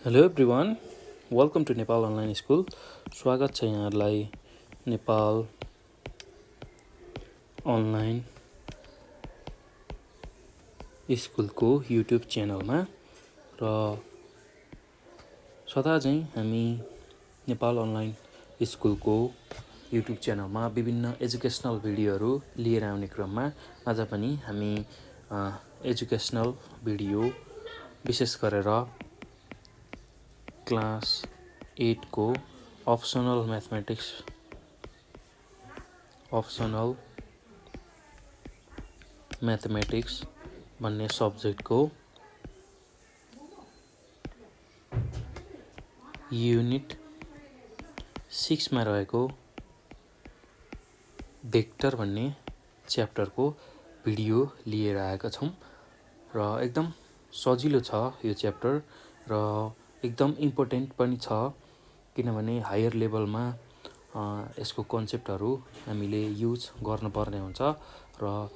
Hello everyone, welcome to Nepal online school. स्वागत छ यहाँहरूलाई नेपाल अनलाइन स्कुलको युट्युब च्यानलमा। र सदा चाहिँ हामी नेपाल अनलाइन स्कुलको युट्युब च्यानलमा विभिन्न एजुकेसनल भिडियोहरू लिएर आउने क्रममा आज पनि हामी एजुकेसनल भिडियो विशेष गरेर क्लास 8 को अप्सनल म्याथमेटिक्स भन्ने सब्जेक्टको युनिट 6 मा रहेको भेक्टर भन्ने च्याप्टरको भिडियो लिएर आएका छौँ। र एकदम सजिलो छ यो च्याप्टर र एकदम इम्पोर्टेन्ट पनि छ, किनभने हायर लेभलमा यसको कन्सेप्टहरू हामीले युज गर्नुपर्ने हुन्छ र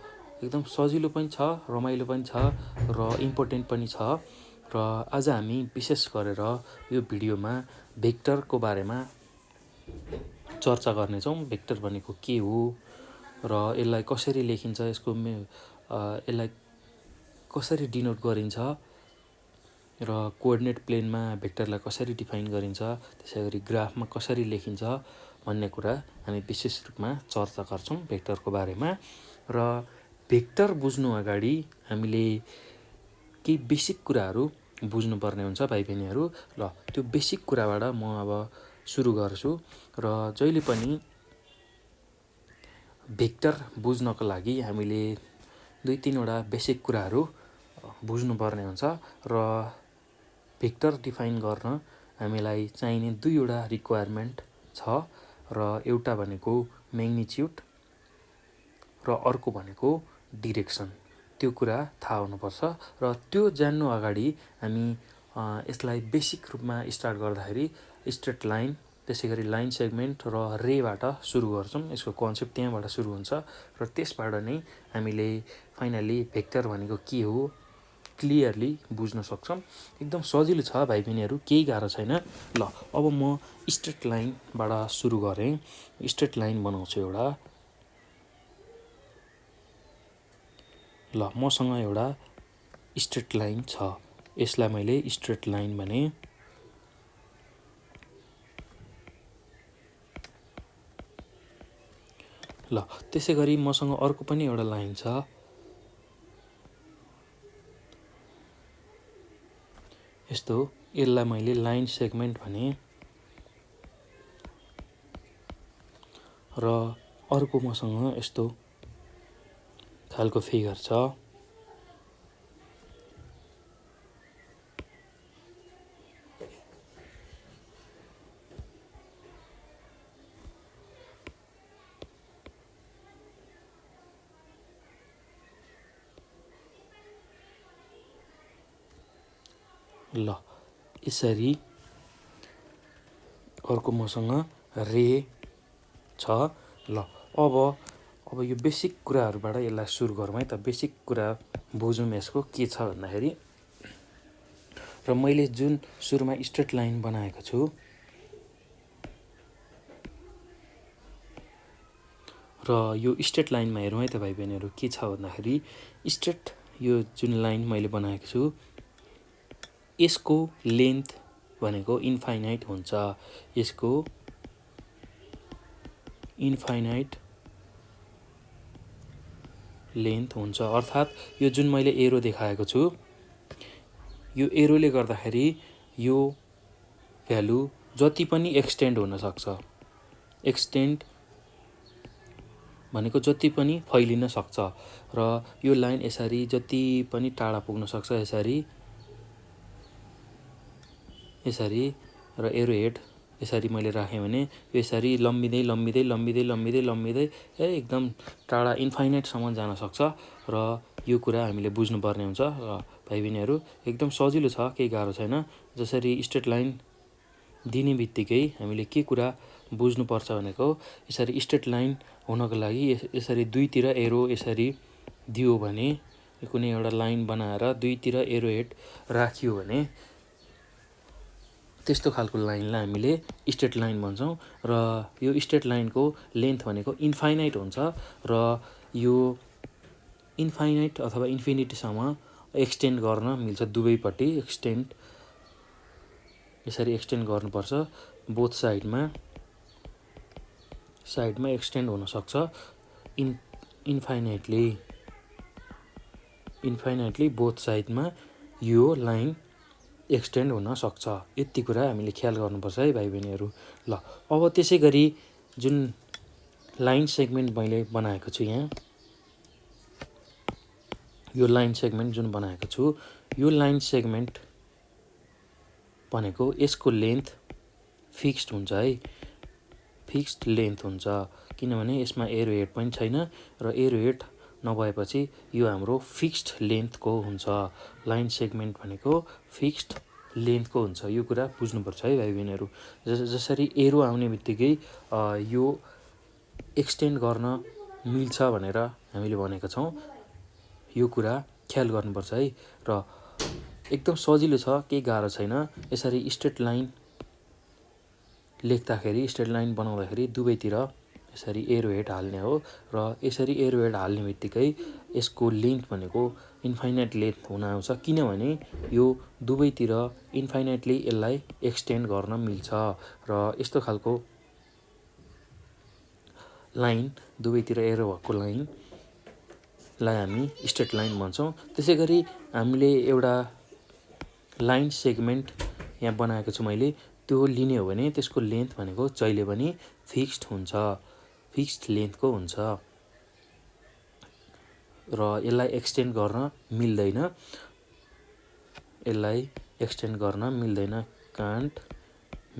एकदम सजिलो पनि छ, रमाइलो पनि छ र इम्पोर्टेन्ट पनि छ। र आज हामी विशेष गरेर यो भिडियोमा भेक्टरको बारेमा चर्चा गर्नेछौँ। भेक्टर भनेको के हो र यसलाई कसरी लेखिन्छ, यसलाई कसरी डिनोट गरिन्छ र कोअर्डिनेट प्लेनमा भेक्टरलाई कसरी डिफाइन गरिन्छ, त्यसै गरी ग्राफमा कसरी लेखिन्छ भन्ने कुरा हामी विशेष रूपमा चर्चा गर्छौँ भेक्टरको बारेमा। र भेक्टर बुझ्नु अगाडि हामीले केही बेसिक कुराहरू बुझ्नुपर्ने हुन्छ भाइ बहिनीहरू। ल त्यो बेसिक कुराबाट म अब सुरु गर्छु। र जहिले पनि भेक्टर बुझ्नको लागि हामीले 2-3वटा बेसिक कुराहरू बुझ्नुपर्ने हुन्छ। र भेक्टर डिफाइन गर्न हामीलाई चाहिने 2वटा रिक्वायरमेन्ट छ। र एउटा भनेको म्याग्निच्युड र अर्को भनेको डिरेक्सन। त्यो कुरा थाहा हुनुपर्छ। र त्यो जान्नु अगाडि हामी यसलाई बेसिक रूपमा स्टार्ट गर्दाखेरि स्ट्रेट लाइन, त्यसै गरी लाइन सेगमेन्ट र रेबाट सुरु गर्छौँ। यसको कन्सेप्ट त्यहाँबाट सुरु हुन्छ र त्यसबाट नै हामीले फाइनली भेक्टर भनेको के हो क्लियरली बुझ्न सक्छौँ। एकदम सजिलो छ भाइ बहिनीहरू, केही गाह्रो छैन। ल अब म स्ट्रेट लाइनबाट सुरु गरेँ। स्ट्रेट लाइन बनाउँछु एउटा। ल मसँग एउटा स्ट्रेट लाइन छ, यसलाई मैले स्ट्रेट लाइन भने। ल त्यसै गरी मसँग अर्को पनि एउटा लाइन छ, यस्तो। यसलाई मैले लाइन सेगमेन्ट भने। र अर्को मसँग यस्तो खालको फिगर छ। ल यसरी अर्को मसँग रे छ। ल अब यो बेसिक कुराहरूबाट यसलाई सुरु गरौँ है त। बेसिक कुरा बुझौँ यसको के छ भन्दाखेरि, र मैले जुन सुरुमा स्ट्रेट लाइन बनाएको छु र यो स्ट्रेट लाइनमा हेरौँ है त भाइ बहिनीहरू, के छ भन्दाखेरि स्ट्रेट यो जुन लाइन मैले बनाएको छु यसको लेन्थ भनेको इन्फाइनाइट हुन्छ। यसको इन्फाइनाइट लेन्थ हुन्छ। अर्थात् यो जुन मैले एरो देखाएको छु, यो एरोले गर्दाखेरि यो भ्यालु जति पनि एक्सटेन्ड हुन सक्छ। एक्सटेन्ड भनेको जति पनि फैलिन सक्छ। र यो लाइन यसरी जति पनि टाढा पुग्न सक्छ, यसरी र एरो हेड यसरी मैले राखेँ भने यसरी लम्बिँदै लम्बिँदै लम्बिँदै लम्बिँदै लम्बिँदै एकदम टाढा इन्फाइनाइटसम्म जान सक्छ। र यो कुरा हामीले बुझ्नुपर्ने हुन्छ। र भाइ बहिनीहरू एकदम सजिलो छ, केही गाह्रो छैन। जसरी स्ट्रेट लाइन दिने बित्तिकै हामीले के कुरा बुझ्नुपर्छ भनेको, यसरी स्ट्रेट लाइन हुनको लागि यसरी दुईतिर एरो यसरी दियो भने, कुनै एउटा लाइन बनाएर दुईतिर एरो हेड राखियो भने त्यस्तो खालको लाइनलाई हामीले स्ट्रेट लाइन भन्छौँ र यो स्ट्रेट लाइनको लेन्थ भनेको इन्फाइनाइट हुन्छ र यो इन्फाइनाइट अथवा इन्फिनिटीसम्म एक्सटेन्ड गर्न मिल्छ। दुवैपट्टि यसरी एक्सटेन्ड गर्नुपर्छ। बोथ साइडमा एक्सटेन्ड हुनसक्छ इन्फाइनाइटली बोथ साइडमा यो लाइन एक्सटेन्ड हुन सक्छ। यति कुरा हामीले ख्याल गर्नुपर्छ है भाइ बहिनीहरू। ल अब त्यसै गरी जुन लाइन सेगमेन्ट मैले बनाएको छु यहाँ, यो लाइन सेगमेन्ट जुन बनाएको छु, यो लाइन सेगमेन्ट भनेको यसको लेन्थ फिक्स्ड हुन्छ है, फिक्स्ड लेन्थ हुन्छ। किनभने यसमा एरो हेड पनि छैन र एरो हेड नभएपछि यो हाम्रो फिक्स्ड लेन्थको हुन्छ। लाइन सेगमेन्ट भनेको फिक्स्ड लेन्थको हुन्छ। यो कुरा बुझ्नुपर्छ है भाइ बहिनीहरू। जसरी एरो आउने बित्तिकै यो एक्सटेन्ड गर्न मिल्छ भनेर हामीले भनेका छौँ, यो कुरा ख्याल गर्नुपर्छ है। र एकदम सजिलो छ, केही गाह्रो छैन। यसरी स्ट्रेट लाइन लेख्दाखेरि, स्ट्रेट लाइन बनाउँदाखेरि दुवैतिर यसरी एरो हेड हाल्ने हो र यसरी एरो हेड हाल्ने बित्तिकै यसको लेन्थ भनेको इन्फाइनाइट लेन्थ हुन आउँछ। किनभने यो दुवैतिर इन्फाइनाइटली यसलाई एक्सटेन्ड गर्न मिल्छ र यस्तो खालको लाइन, दुवैतिर एरो भएको लाइनलाई हामी स्ट्रेट लाइन भन्छौँ। त्यसै गरी हामीले एउटा लाइन सेगमेन्ट यहाँ बनाएको छु मैले, त्यो लिने हो भने त्यसको लेन्थ भनेको जहिले पनि फिक्स्ड हुन्छ, फिक्स्ड लेन्थको हुन्छ र यसलाई एक्सटेन्ड गर्न मिल्दैन, कान्ट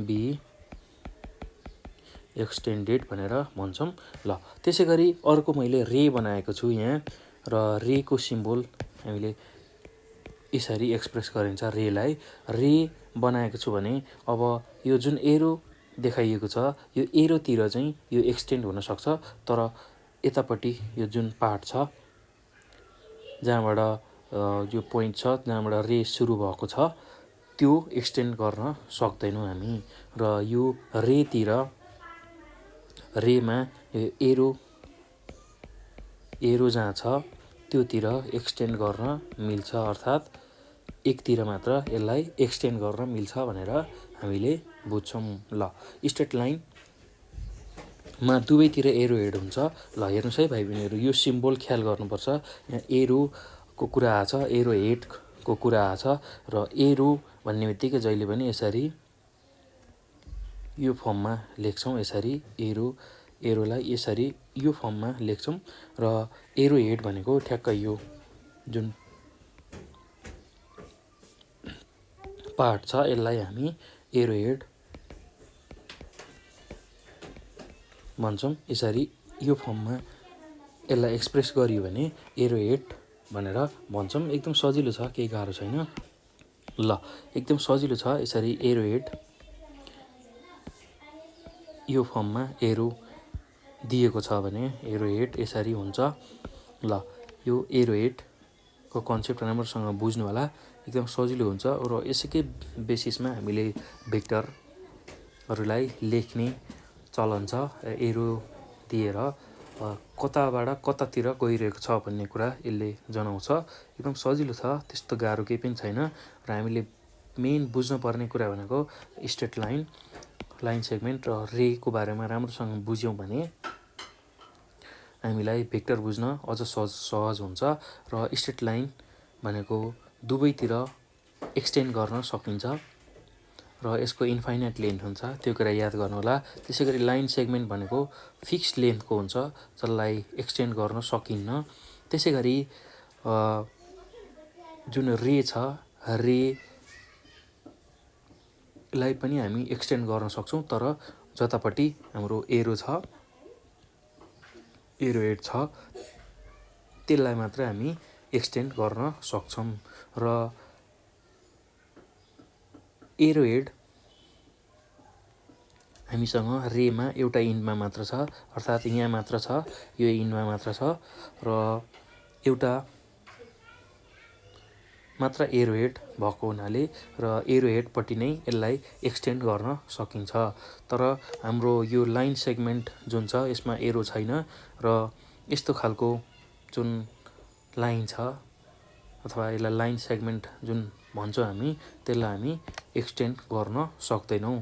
बी एक्सटेन्डेड भनेर भन्छौँ। ल त्यसै गरी अर्को मैले रे बनाएको छु यहाँ र रेको सिम्बोल हामीले यसरी एक्सप्रेस गरिन्छ। रेलाई रे बनाएको छु भने अब यो जुन एरो देखाइएको छ, यो एरोतिर चाहिँ यो एक्सटेन्ड हुनसक्छ, तर यतापट्टि यो जुन पार्ट छ जहाँबाट यो पोइन्ट छ, जहाँबाट रे सुरु भएको छ, त्यो एक्सटेन्ड गर्न सक्दैनौँ हामी। र यो रेमा एरो जहाँ छ त्योतिर एक्सटेन्ड गर्न मिल्छ, अर्थात् एकतिर मात्र यसलाई एक्सटेन्ड गर्न मिल्छ भनेर हामीले बुझ्छौँ। ल स्ट्रेट लाइनमा दुवैतिर एरो हेड हुन्छ। ल हेर्नुहोस् है भाइ बहिनीहरू, यो सिम्बोल ख्याल गर्नुपर्छ। यहाँ एरोको कुरा आछ, एरो हेडको कुरा आछ र एरो भन्ने बित्तिकै जहिले पनि यसरी यो फर्ममा लेख्छौँ। यसरी एरोलाई यसरी यो फर्ममा लेख्छौँ र एरो हेड भनेको ठ्याक्कै यो जुन पार्ट छ यसलाई हामी एरो हेड भन्छौँ। यसरी यो फर्ममा यसलाई एक्सप्रेस गरियो भने एरो हेड भनेर भन्छौँ। एकदम सजिलो छ, केही गाह्रो छैन। ल एकदम सजिलो छ। यसरी एरो हेड यो फर्ममा एरो दिएको छ भने एरो हेड यसरी हुन्छ। ल यो एरो हेडको कन्सेप्ट राम्रोसँग बुझ्नु होला, एकदम सजिलो हुन्छ र यसैकै बेसिसमा हामीले भेक्टरहरूलाई लेख्ने चलन छ। एरो दिएर कताबाट कतातिर गइरहेको छ भन्ने कुरा यसले जनाउँछ। एकदम सजिलो छ, त्यस्तो गाह्रो केही पनि छैन। र हामीले मेन बुझ्नुपर्ने कुरा भनेको स्ट्रेट लाइन सेगमेन्ट र रेको बारेमा राम्रोसँग बुझ्यौँ भने हामीलाई भेक्टर बुझ्न अझ सहज हुन्छ। र स्ट्रेट लाइन भनेको दुवैतिर एक्सटेन्ड गर्न सकिन्छ र यसको इन्फाइनाइट लेन्थ हुन्छ, त्यो कुरा याद गर्नु होला। त्यसै गरी लाइन सेगमेन्ट भनेको फिक्स्ड लेन्थको हुन्छ, जसलाई एक्सटेन्ड गर्न सकिन्न। त्यसै गरी जुन रे छ, रेलाई पनि हामी एक्सटेन्ड गर्न सक्छौँ, तर जतापट्टि हाम्रो एरो हेड छ त्यसलाई मात्र हामी एक्सटेन्ड गर्न सक्छौँ। र एरो हेड हामीसँग रेमा एउटा इन्डमा मात्र छ, अर्थात् यहाँ मात्र छ, यो इन्डमा मात्र छ र एउटा मात्र एरो हेड भएको हुनाले र एरो हेडपट्टि नै यसलाई एक्सटेन्ड गर्न सकिन्छ। तर हाम्रो यो लाइन सेगमेन्ट जुन छ यसमा एरो छैन र यस्तो खालको जुन लाइन छ अथवा यसलाई लाइन सेगमेन्ट जुन भन्छौँ हामी त्यसलाई हामी एक्सटेन्ड गर्न सक्दैनौँ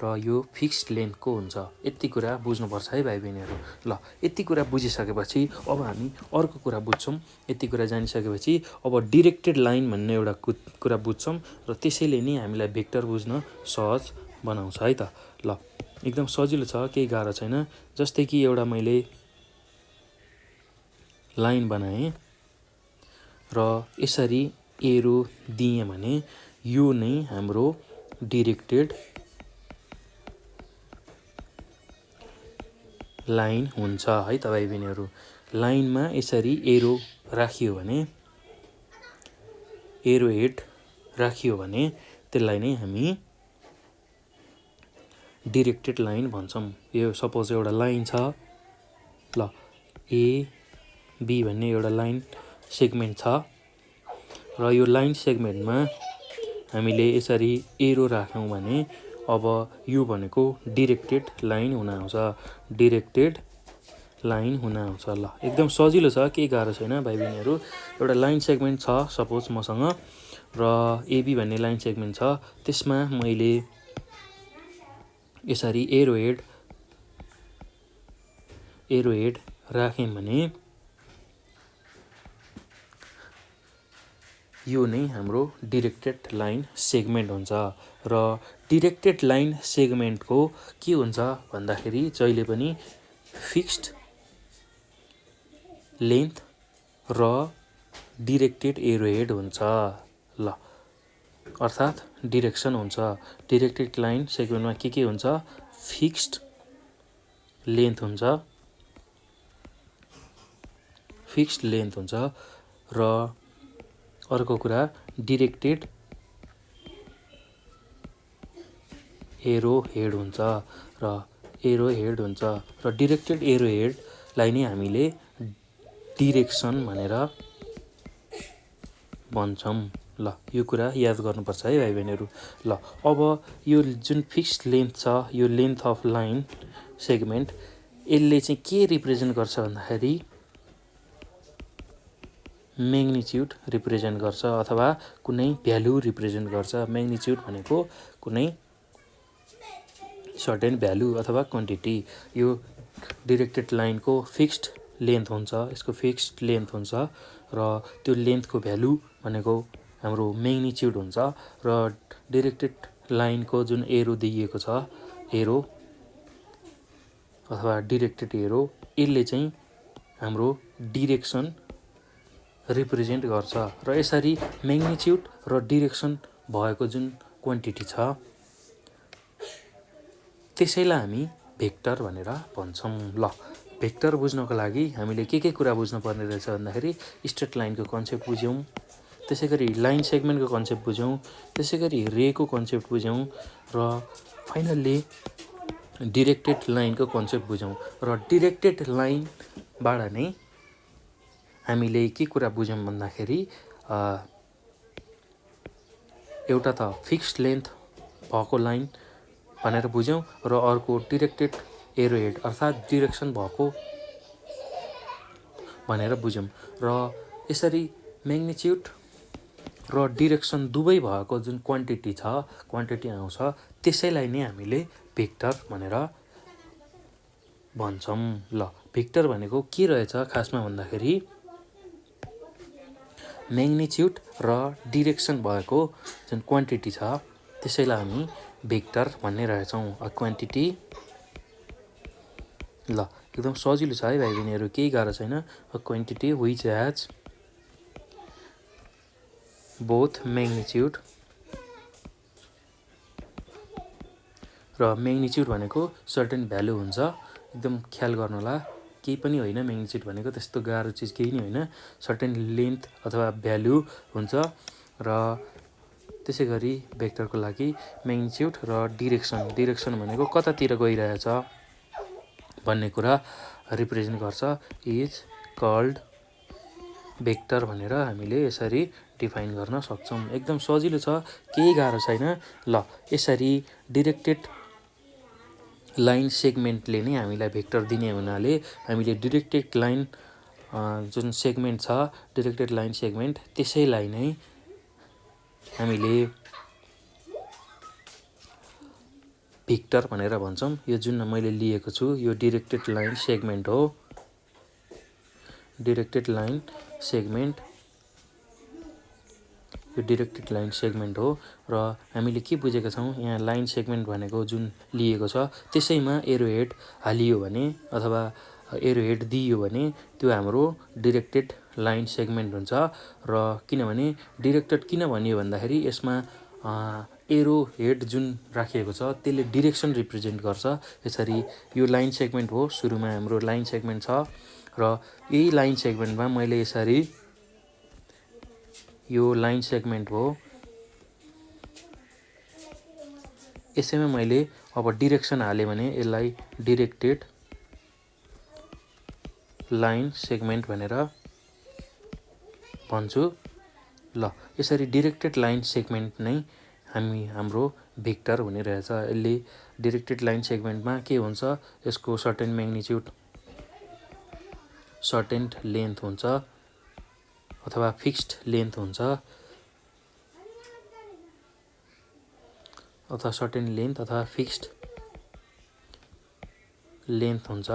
र यो फिक्स्ड लेन्थको हुन्छ। यति कुरा बुझ्नुपर्छ है भाइ बहिनीहरू। ल यति कुरा बुझिसकेपछि अब हामी अर्को कुरा बुझ्छौँ। यति कुरा जानिसकेपछि अब डिरेक्टेड लाइन भन्ने एउटा कुरा बुझ्छौँ र त्यसैले नै हामीलाई भेक्टर बुझ्न सहज बनाउँछ है त। ल एकदम सजिलो छ, केही गाह्रो छैन। जस्तै कि एउटा मैले लाइन बनाएँ र यसरी एरो दिएँ भने यो नै हाम्रो डिरेक्टेड लाइन हुन्छ है त भाइ बहिनीहरू। लाइनमा यसरी एरो राखियो भने, एरो हेड राखियो भने त्यसलाई नै हामी डिरेक्टेड लाइन भन्छौँ। यो सपोज एउटा लाइन छ, ल एबी भन्ने एउटा लाइन सेगमेन्ट छ र यो लाइन सेगमेन्टमा हामीले यसरी एरो राख्यौँ भने अब यो भनेको डिरेक्टेड लाइन हुन आउँछ, डिरेक्टेड लाइन हुन आउँछ। ल एकदम सजिलो छ, केही गाह्रो छैन भाइ बहिनीहरू। एउटा लाइन सेगमेन्ट छ सपोज मसँग र एबी भन्ने लाइन सेगमेन्ट छ, त्यसमा मैले यसरी एरो हेड राखेँ भने यो नै हाम्रो डिरेक्टेड लाइन सेगमेन्ट हुन्छ। र डिरेक्टेड लाइन सेगमेन्टको के हुन्छ भन्दाखेरि जहिले पनि फिक्स्ड लेन्थ र डिरेक्टेड एरो हेड हुन्छ। ल अर्थात् डिरेक्सन हुन्छ। डिरेक्टेड लाइन सेगमेन्टमा के हुन्छ, फिक्स्ड लेन्थ हुन्छ, फिक्स्ड लेन्थ हुन्छ र अर्को कुरा डिरेक्टेड एरो हेड हुन्छ र डिरेक्टेड एरो हेडलाई नै हामीले डिरेक्सन भनेर भन्छौँ। ल यो कुरा याद गर्नुपर्छ है भाइ बहिनीहरू। ल अब यो जुन फिक्स्ड लेन्थ छ, यो लेन्थ अफ लाइन सेगमेन्ट, यसले चाहिँ के रिप्रेजेन्ट गर्छ भन्दाखेरि म्याग्निच्युड रिप्रेजेन्ट गर्छ अथवा कुनै भ्यालु रिप्रेजेन्ट गर्छ। म्याग्निच्युड भनेको कुनै सर्टेन भ्यालु अथवा क्वान्टिटी। यो डिरेक्टेड लाइनको फिक्स्ड लेन्थ हुन्छ, यसको फिक्स्ड लेन्थ हुन्छ र त्यो लेन्थको भ्यालु भनेको हाम्रो म्याग्निच्युड हुन्छ र डिरेक्टेड लाइनको जुन एरो दिइएको छ, एरो अथवा डिरेक्टेड एरो, यसले चाहिँ हाम्रो डिरेक्सन रिप्रेजेन्ट गर्छ र यसरी म्याग्निच्युड र डिरेक्सन भएको जुन क्वान्टिटी छ त्यसैलाई हामी भेक्टर भनेर भन्छौँ। ल भेक्टर बुझ्नको लागि हामीले के कुरा बुझ्नुपर्ने रहेछ भन्दाखेरि स्ट्रेट लाइनको कन्सेप्ट बुझ्यौँ, त्यसै गरी लाइन सेगमेन्टको कन्सेप्ट बुझ्यौँ, त्यसै गरी रेको कन्सेप्ट बुझ्यौँ र फाइनल्ली डिरेक्टेड लाइनको कन्सेप्ट बुझ्यौँ। र डिरेक्टेड लाइनबाट नै हामीले के कुरा बुझ्यौँ भन्दाखेरि एउटा त फिक्स्ड लेन्थ भएको लाइन भनेर बुझ्यौँ र अर्को डिरेक्टेड एरो हेड अर्थात् डिरेक्सन भएको भनेर बुझ्यौँ। र यसरी म्याग्निच्युड र डिरेक्सन दुवै भएको जुन क्वान्टिटी छ, क्वान्टिटी आउँछ, त्यसैलाई नै हामीले भेक्टर भनेर भन्छौँ। ल भेक्टर भनेको के रहेछ खासमा भन्दाखेरि म्याग्निच्युड र डिरेक्सन भएको जुन क्वान्टिटी छ त्यसैलाई हामी भेक्टर भन्ने रहेछौँ, अ क्वान्टिटी। ल एकदम सजिलो छ है भाइ बहिनीहरू, केही गाह्रो छैन। A quantity which has both magnitude र म्याग्निच्युड भनेको सर्टेन भ्यालु हुन्छ। एकदम ख्याल गर्नु होला, केही पनि होइन म्याग्निच्युड भनेको, त्यस्तो गाह्रो चिज केही नै होइन। सर्टेन लेन्थ अथवा भ्यालु हुन्छ र त्यसै गरी भेक्टरको लागि म्याग्निच्युड र डिरेक्सन भनेको कतातिर गइरहेछ भन्ने कुरा रिप्रेजेन्ट गर्छ, इज कल्ड भेक्टर भनेर हामीले यसरी डिफाइन गर्न सक्छौँ। एकदम सजिलो छ, केही गाह्रो छैन। ल यसरी डिरेक्टेड लाइन सेगमेन्टले नै हामीलाई भेक्टर दिने हुनाले हामीले डिरेक्टेड लाइन जुन सेगमेन्ट छ, डिरेक्टेड लाइन सेगमेन्ट, त्यसैलाई नै हामीले भेक्टर भनेर भन्छौँ। यो जुन मैले लिएको छु यो डिरेक्टेड लाइन सेगमेन्ट हो। डिरेक्टेड लाइन सेगमेन्ट, यो डिरेक्टेड लाइन सेगमेन्ट हो। र हामीले के बुझेका छौँ, यहाँ लाइन सेगमेन्ट भनेको जुन लिएको छ त्यसैमा एरो हेड हालियो भने अथवा एरो हेड दिइयो भने त्यो हाम्रो डिरेक्टेड लाइन सेगमेन्ट हुन्छ। र किनभने डिरेक्टेड किन भनियो भन्दाखेरि यसमा एरो हेड जुन राखिएको छ त्यसले डिरेक्सन रिप्रेजेन्ट गर्छ। यसरी यो लाइन सेगमेन्ट हो, सुरुमा हाम्रो लाइन सेगमेन्ट छ र यही लाइन सेगमेन्टमा मैले यसरी यो लाइन सेगमेन्ट हो, यसैमा मैले अब डिरेक्सन हालेँ भने यसलाई डिरेक्टेड लाइन सेगमेन्ट भनेर भन्छु। ल यसरी डिरेक्टेड लाइन सेगमेन्ट नै हाम्रो भेक्टर हुने रहेछ। यसले डिरेक्टेड लाइन सेगमेन्टमा के हुन्छ, यसको सर्टेन म्याग्निट्युड, सर्टेन लेन्थ हुन्छ अथवा फिक्स्ड लेन्थ हुन्छ, अथवा सर्टेन लेन्थ अथवा फिक्स्ड लेन्थ हुन्छ।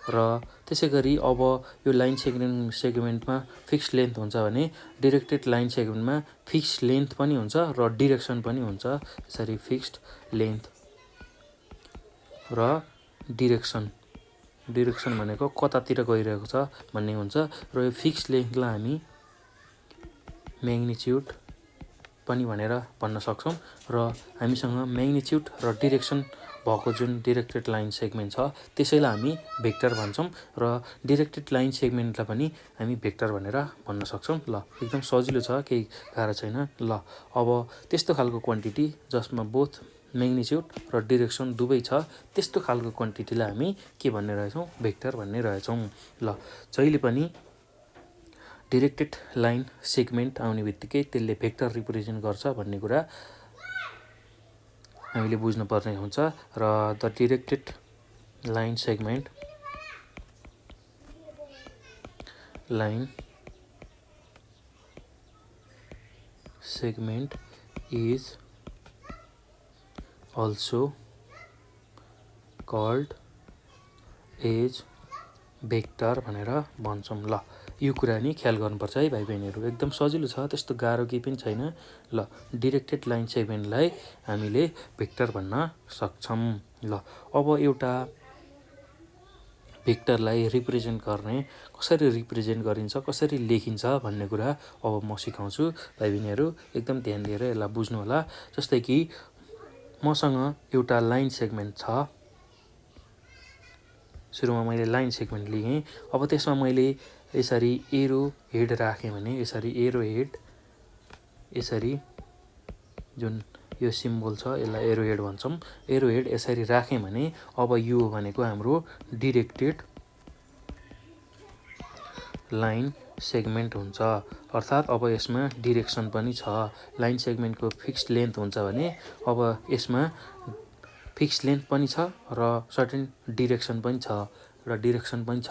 र त्यसै गरी अब यो लाइन सेगमेन्टमा फिक्स्ड लेन्थ हुन्छ भने डिरेक्टेड लाइन सेगमेन्टमा फिक्स्ड लेन्थ पनि हुन्छ र डिरेक्सन पनि हुन्छ। यसरी फिक्स्ड लेन्थ र डिरेक्सन, डिरेक्सन भनेको कतातिर गइरहेको छ भन्ने हुन्छ। र यो फिक्स्ड लेन्थलाई हामी म्याग्निट्युड पनि भनेर भन्न सक्छौँ। र हामीसँग म्याग्निट्युड र डिरेक्सन भएको जुन डिरेक्टेड लाइन सेगमेन्ट छ त्यसैलाई हामी भेक्टर भन्छौँ। र डिरेक्टेड लाइन सेगमेन्टलाई पनि हामी भेक्टर भनेर भन्न सक्छौँ। ल एकदम सजिलो छ, केही गाह्रो छैन। ल अब त्यस्तो खालको क्वान्टिटी जसमा बोथ म्याग्निट्युड र डिरेक्सन दुवै छ त्यस्तो खालको क्वान्टिटीलाई हामी के भन्ने रहेछौँ, भेक्टर भन्ने रहेछौँ। ल जहिले पनि डिरेक्टेड लाइन सेगमेन्ट आउने बित्तिकै त्यसले भेक्टर रिप्रेजेन्ट गर्छ भन्ने कुरा हामीले बुझ्नुपर्ने हुन्छ। र the directed line segment, line segment is also called as vector भनेर भन्छौँ। ल यो कुरा नि ख्याल गर्नुपर्छ है भाइ बहिनीहरू, एकदम सजिलो छ, त्यस्तो गाह्रो केही पनि छैन। ल डिरेक्टेड लाइन सेगमेन्टलाई हामीले भेक्टर भन्न सक्छौँ। ल अब एउटा भेक्टरलाई रिप्रेजेन्ट गर्ने, कसरी रिप्रेजेन्ट गरिन्छ, कसरी लेखिन्छ भन्ने कुरा अब म सिकाउँछु भाइ बहिनीहरू, एकदम ध्यान दिएर यसलाई बुझ्नु होला। जस्तै कि मसँग एउटा लाइन सेगमेन्ट छ, सुरुमा मैले लाइन सेगमेन्ट लिएँ। अब त्यसमा मैले यसरी एरो हेड राखेँ भने, यसरी एरो हेड, यसरी जुन यो सिम्बल छ यसलाई एरो हेड भन्छौँ। एरो हेड यसरी राखेँ भने अब यो भनेको हाम्रो डिरेक्टेड लाइन सेगमेन्ट हुन्छ। अर्थात् अब यसमा डिरेक्सन पनि छ। लाइन सेगमेन्टको फिक्स्ड लेन्थ हुन्छ भने अब यसमा फिक्स्ड लेन्थ पनि छ र सर्टेन डिरेक्सन पनि छ र डिरेक्सन पनि छ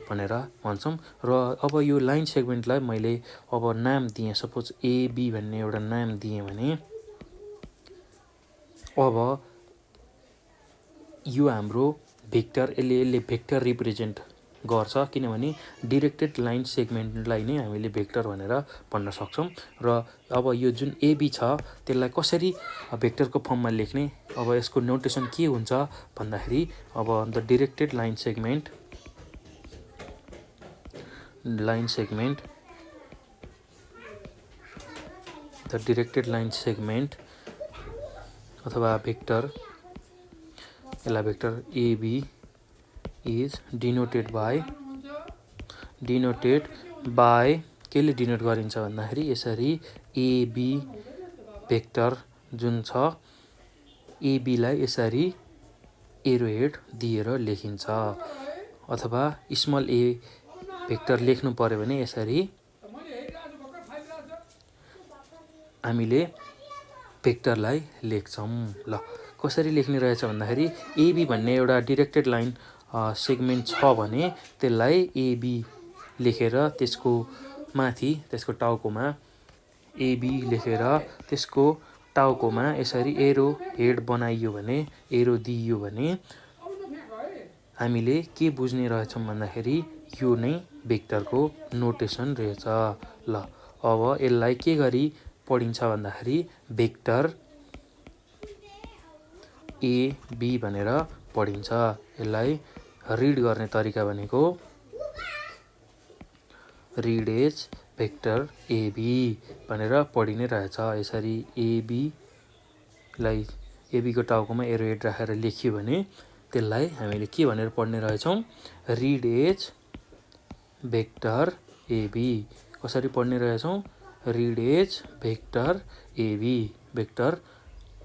भनेर भन्छौँ। र अब यो लाइन सेगमेन्टलाई मैले अब नाम दिएँ, सपोज एबी भन्ने एउटा नाम दिएँ भने अब यो हाम्रो भेक्टर, यसले भेक्टर रिप्रेजेन्ट गर्छ। किनभने डिरेक्टेड लाइन सेगमेन्टलाई नै हामीले भेक्टर भनेर भन्न सक्छौँ। र अब यो जुन एबी छ त्यसलाई कसरी भेक्टरको फर्ममा लेख्ने, अब यसको नोटेसन के हुन्छ भन्दाखेरि अब the directed line segment, the directed line segment अथवा भेक्टर, यसलाई vector AB is denoted by केले डिनोट गरिन्छ भन्दाखेरि यसरी एबी भेक्टर जुन छ एबीलाई यसरी एरो हेड दिएर लेखिन्छ। अथवा स्मल ए भेक्टर लेख्नु पर्यो भने यसरी हामीले भेक्टरलाई लेख्छौँ। ल कसरी लेख्ने रहेछ भन्दाखेरि एबी भन्ने एउटा डिरेक्टेड लाइन सेगमेन्ट छ भने त्यसलाई एबी लेखेर त्यसको माथि त्यसको टाउकोमा एबी लेखेर त्यसको टाउकोमा यसरी एरो हेड बनाइयो भने एरो दिइयो भने हामीले के बुझ्ने रहेछौँ भन्दाखेरि यो नै भेक्टरको नोटेसन रहेछ। ल अब यसलाई के गरी पढिन्छ भन्दाखेरि भेक्टर एबी भनेर पढिन्छ। यसलाई रिड गर्ने तरिका भनेको रिड एज भेक्टर एबी भनेर पढिने रहेछ। यसरी एबीलाई एबीको टाउकोमा एरो हेड राखेर लेखियो भने त्यसलाई हामीले के भनेर पढ्ने रहेछौँ रिड एज भेक्टर एबी। कसरी पढ्ने रहेछौँ read as vector AB vector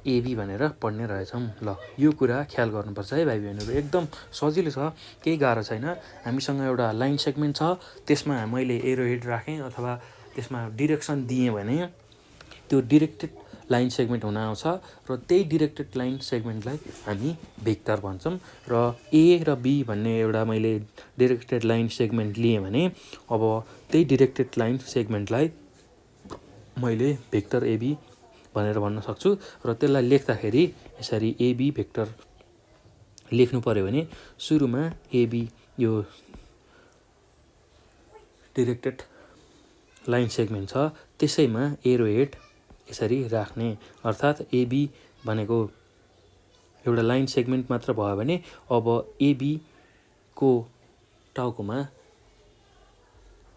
AB भनेर पढ्ने रहेछौँ। ल यो कुरा ख्याल गर्नुपर्छ है भाइ बहिनीहरू, एकदम सजिलो छ, केही गाह्रो छैन। हामीसँग एउटा लाइन सेगमेन्ट छ, त्यसमा मैले एरो हेड राखेँ अथवा त्यसमा डिरेक्सन दिएँ भने त्यो डिरेक्टेड लाइन सेगमेन्ट हुन आउँछ र त्यही डिरेक्टेड लाइन सेगमेन्टलाई हामी भेक्टर भन्छौँ। र ए र बी भन्ने एउटा मैले डिरेक्टेड लाइन सेगमेन्ट लिएँ भने अब त्यही डिरेक्टेड लाइन सेगमेन्टलाई मैले भेक्टर एबी भनेर भन्न सक्छु। र त्यसलाई लेख्दाखेरि यसरी एबी भेक्टर लेख्नु पर्यो भने सुरुमा एबी यो डिरेक्टेड लाइन सेगमेन्ट छ त्यसैमा एरो हेड यसरी राख्ने, अर्थात् एबी भनेको एउटा लाइन सेगमेन्ट मात्र भयो भने अब एबीको टाउकोमा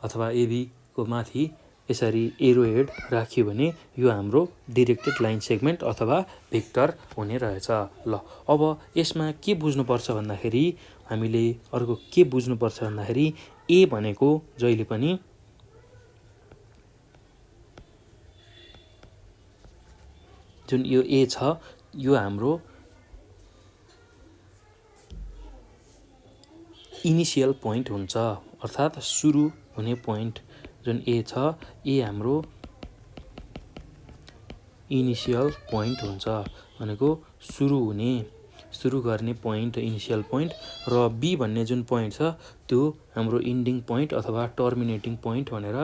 अथवा एबीको माथि यसरी एरो हेड राखियो भने यो हाम्रो डिरेक्टेड लाइन सेगमेन्ट अथवा भेक्टर हुने रहेछ। ल अब यसमा के बुझ्नुपर्छ भन्दाखेरि हामीले अर्को के बुझ्नुपर्छ भन्दाखेरि ए भनेको जहिले पनि जुन यो ए छ यो हाम्रो इनिसियल पोइन्ट हुन्छ, अर्थात् सुरु हुने पोइन्ट जुन ए छ ए हाम्रो इनिसियल पोइन्ट हुन्छ भनेको सुरु गर्ने पोइन्ट इनिसियल पोइन्ट। र बी भन्ने जुन पोइन्ट छ त्यो हाम्रो इन्डिङ पोइन्ट अथवा टर्मिनेटिङ पोइन्ट भनेर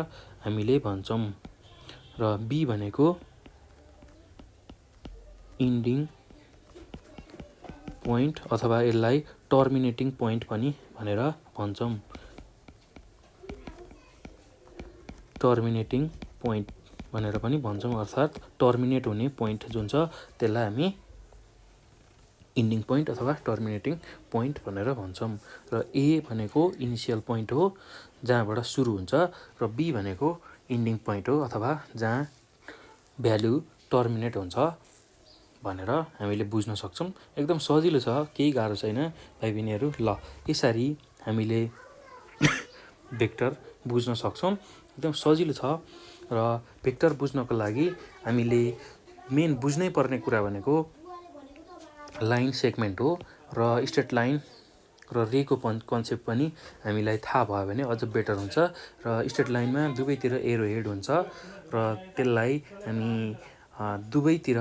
हामीले भन्छौँ। र बी भनेको इन्डिङ पोइन्ट अथवा यसलाई टर्मिनेटिङ पोइन्ट पनि भनेर भन्छौँ। टर्मिनेटिङ पोइन्ट भनेर पनि भन्छौँ, अर्थात् टर्मिनेट हुने पोइन्ट जुन छ त्यसलाई हामी इन्डिङ पोइन्ट अथवा टर्मिनेटिङ पोइन्ट भनेर भन्छौँ। र ए भनेको इनिसियल पोइन्ट हो जहाँबाट सुरु हुन्छ र बी भनेको इन्डिङ पोइन्ट हो अथवा जहाँ भ्यालु टर्मिनेट हुन्छ भनेर हामीले बुझ्न सक्छौँ। एकदम सजिलो छ, केही गाह्रो छैन भाइ बहिनीहरू। ल यसरी हामीले भेक्टर बुझ्न सक्छौँ, एकदम सजिलो छ। र भेक्टर बुझ्नको लागि हामीले मेन बुझ्नै पर्ने कुरा भनेको लाइन सेगमेन्ट हो र स्ट्रेट लाइन र रेको कन्सेप्ट पनि हामीलाई थाहा भयो भने अझ बेटर हुन्छ। र स्ट्रेट लाइनमा दुवैतिर एरो हेड हुन्छ र त्यसलाई हामी दुवैतिर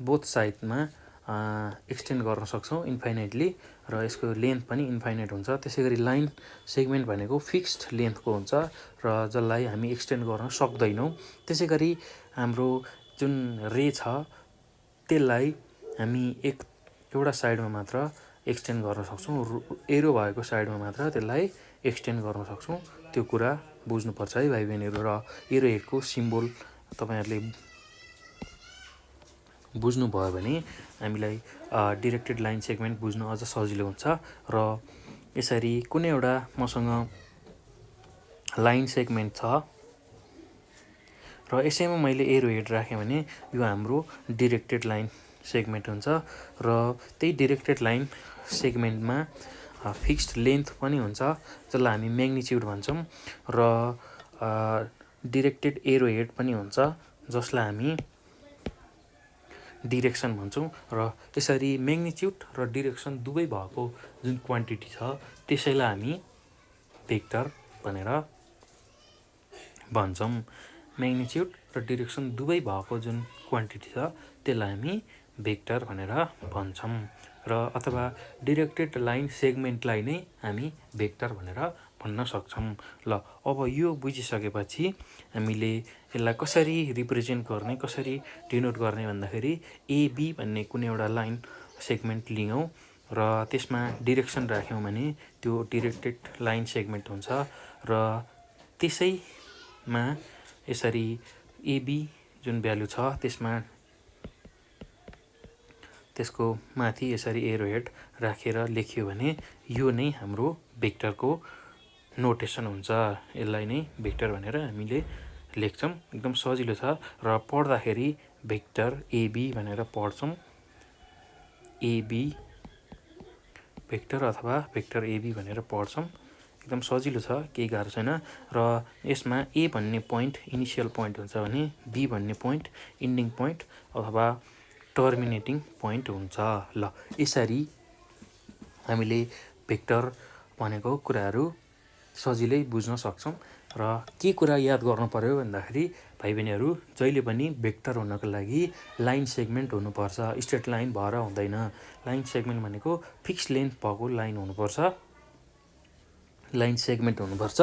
बोथ साइडमा एक्सटेन्ड गर्न सक्छौँ इन्फाइनाइटली र यसको लेन्थ पनि इन्फाइनाइट हुन्छ। त्यसै गरी लाइन सेगमेन्ट भनेको फिक्स्ड लेन्थको हुन्छ र जसलाई हामी एक्सटेन्ड गर्न सक्दैनौँ। त्यसै गरी हाम्रो जुन रे छ त्यसलाई हामी एउटा साइडमा मात्र एक्सटेन्ड गर्न सक्छौँ, एरो भएको साइडमा मात्र त्यसलाई एक्सटेन्ड गर्न सक्छौँ। त्यो कुरा बुझ्नुपर्छ है भाइ बहिनीहरू। र एरो हेडको सिम्बोल तपाईँहरूले बुझ्नुभयो भने हामीलाई डिरेक्टेड लाइन सेगमेन्ट बुझ्न अझ सजिलो हुन्छ। र यसरी कुनै एउटा मसँग लाइन सेगमेन्ट छ र यसैमा मैले एरो हेड राखेँ भने यो हाम्रो डिरेक्टेड लाइन सेगमेन्ट हुन्छ। र त्यही डिरेक्टेड लाइन सेगमेन्टमा फिक्स्ड लेन्थ पनि हुन्छ जसलाई हामी म्याग्निच्युड भन्छौँ र डिरेक्टेड एरो हेड पनि हुन्छ जसलाई हामी डिरेक्सन भन्छौँ। र यसरी म्याग्निच्युड र डिरेक्सन दुवै भएको जुन क्वान्टिटी छ त्यसैलाई हामी भेक्टर भनेर भन्छौँ। म्याग्निच्युड र डिरेक्सन दुवै भएको जुन क्वान्टिटी छ त्यसलाई हामी भेक्टर भनेर भन्छौँ र अथवा डिरेक्टेड लाइन सेगमेन्टलाई नै हामी भेक्टर भनेर भन्न सक्छौँ। ल अब यो बुझिसकेपछि हामीले यसलाई कसरी रिप्रेजेन्ट गर्ने, कसरी डिनोट गर्ने भन्दाखेरि एबी भन्ने कुनै एउटा लाइन सेगमेन्ट लियौँ र त्यसमा डिरेक्सन राख्यौँ भने त्यो डिरेक्टेड लाइन सेगमेन्ट हुन्छ र त्यसैमा यसरी एबी जुन भ्यालु छ त्यसको माथि यसरी एरो हेड राखेर लेख्यो भने यो नै हाम्रो भेक्टरको नोटेसन हुन्छ। यसलाई नै भेक्टर भनेर हामीले लेख्छौँ। एकदम सजिलो छ र पढ्दाखेरि भेक्टर एबी भनेर पढ्छौँ। एबी भेक्टर अथवा भेक्टर एबी भनेर पढ्छौँ। एकदम सजिलो छ, केही गाह्रो छैन। र यसमा ए भन्ने पोइन्ट इनिसियल पोइन्ट हुन्छ भने बी भन्ने पोइन्ट इन्डिङ पोइन्ट अथवा टर्मिनेटिङ पोइन्ट हुन्छ। ल यसरी हामीले भेक्टर भनेको कुराहरू सजिलै बुझ्न सक्छौँ। र के कुरा याद गर्नु पर्यो भन्दाखेरि भाइ बहिनीहरू जहिले पनि भेक्टर हुनको लागि लाइन सेगमेन्ट हुनुपर्छ, स्ट्रेट लाइन भएर हुँदैन। लाइन सेगमेन्ट भनेको फिक्स लेन्थ भएको लाइन हुनुपर्छ, लाइन सेगमेन्ट हुनुपर्छ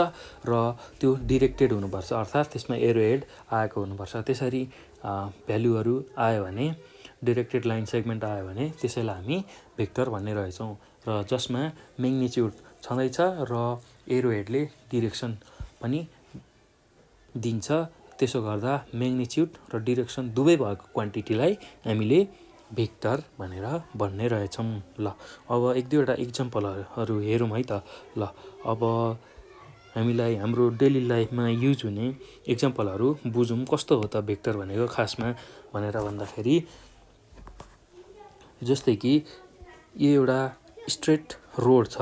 र त्यो डिरेक्टेड हुनुपर्छ, अर्थात् त्यसमा एरो हेड आएको हुनुपर्छ। त्यसरी भ्यालुहरू आयो भने, डिरेक्टेड लाइन सेगमेन्ट आयो भने त्यसैलाई हामी भेक्टर भन्ने रहेछौँ र जसमा म्याग्निच्युड छँदैछ र एरो हेडले डिरेक्सन पनि दिन्छ। त्यसो गर्दा म्याग्निच्युड र डिरेक्सन दुवै भएको क्वान्टिटीलाई हामीले भेक्टर भनेर भन्ने रहेछौँ। ल अब एक दुईवटा इक्जाम्पलहरू हेरौँ है त। ल अब हामीलाई हाम्रो डेली लाइफमा युज हुने इक्जाम्पलहरू बुझौँ, कस्तो हो त भेक्टर भनेको खासमा भनेर भन्दाखेरि जस्तै कि यो एउटा स्ट्रेट रोड छ,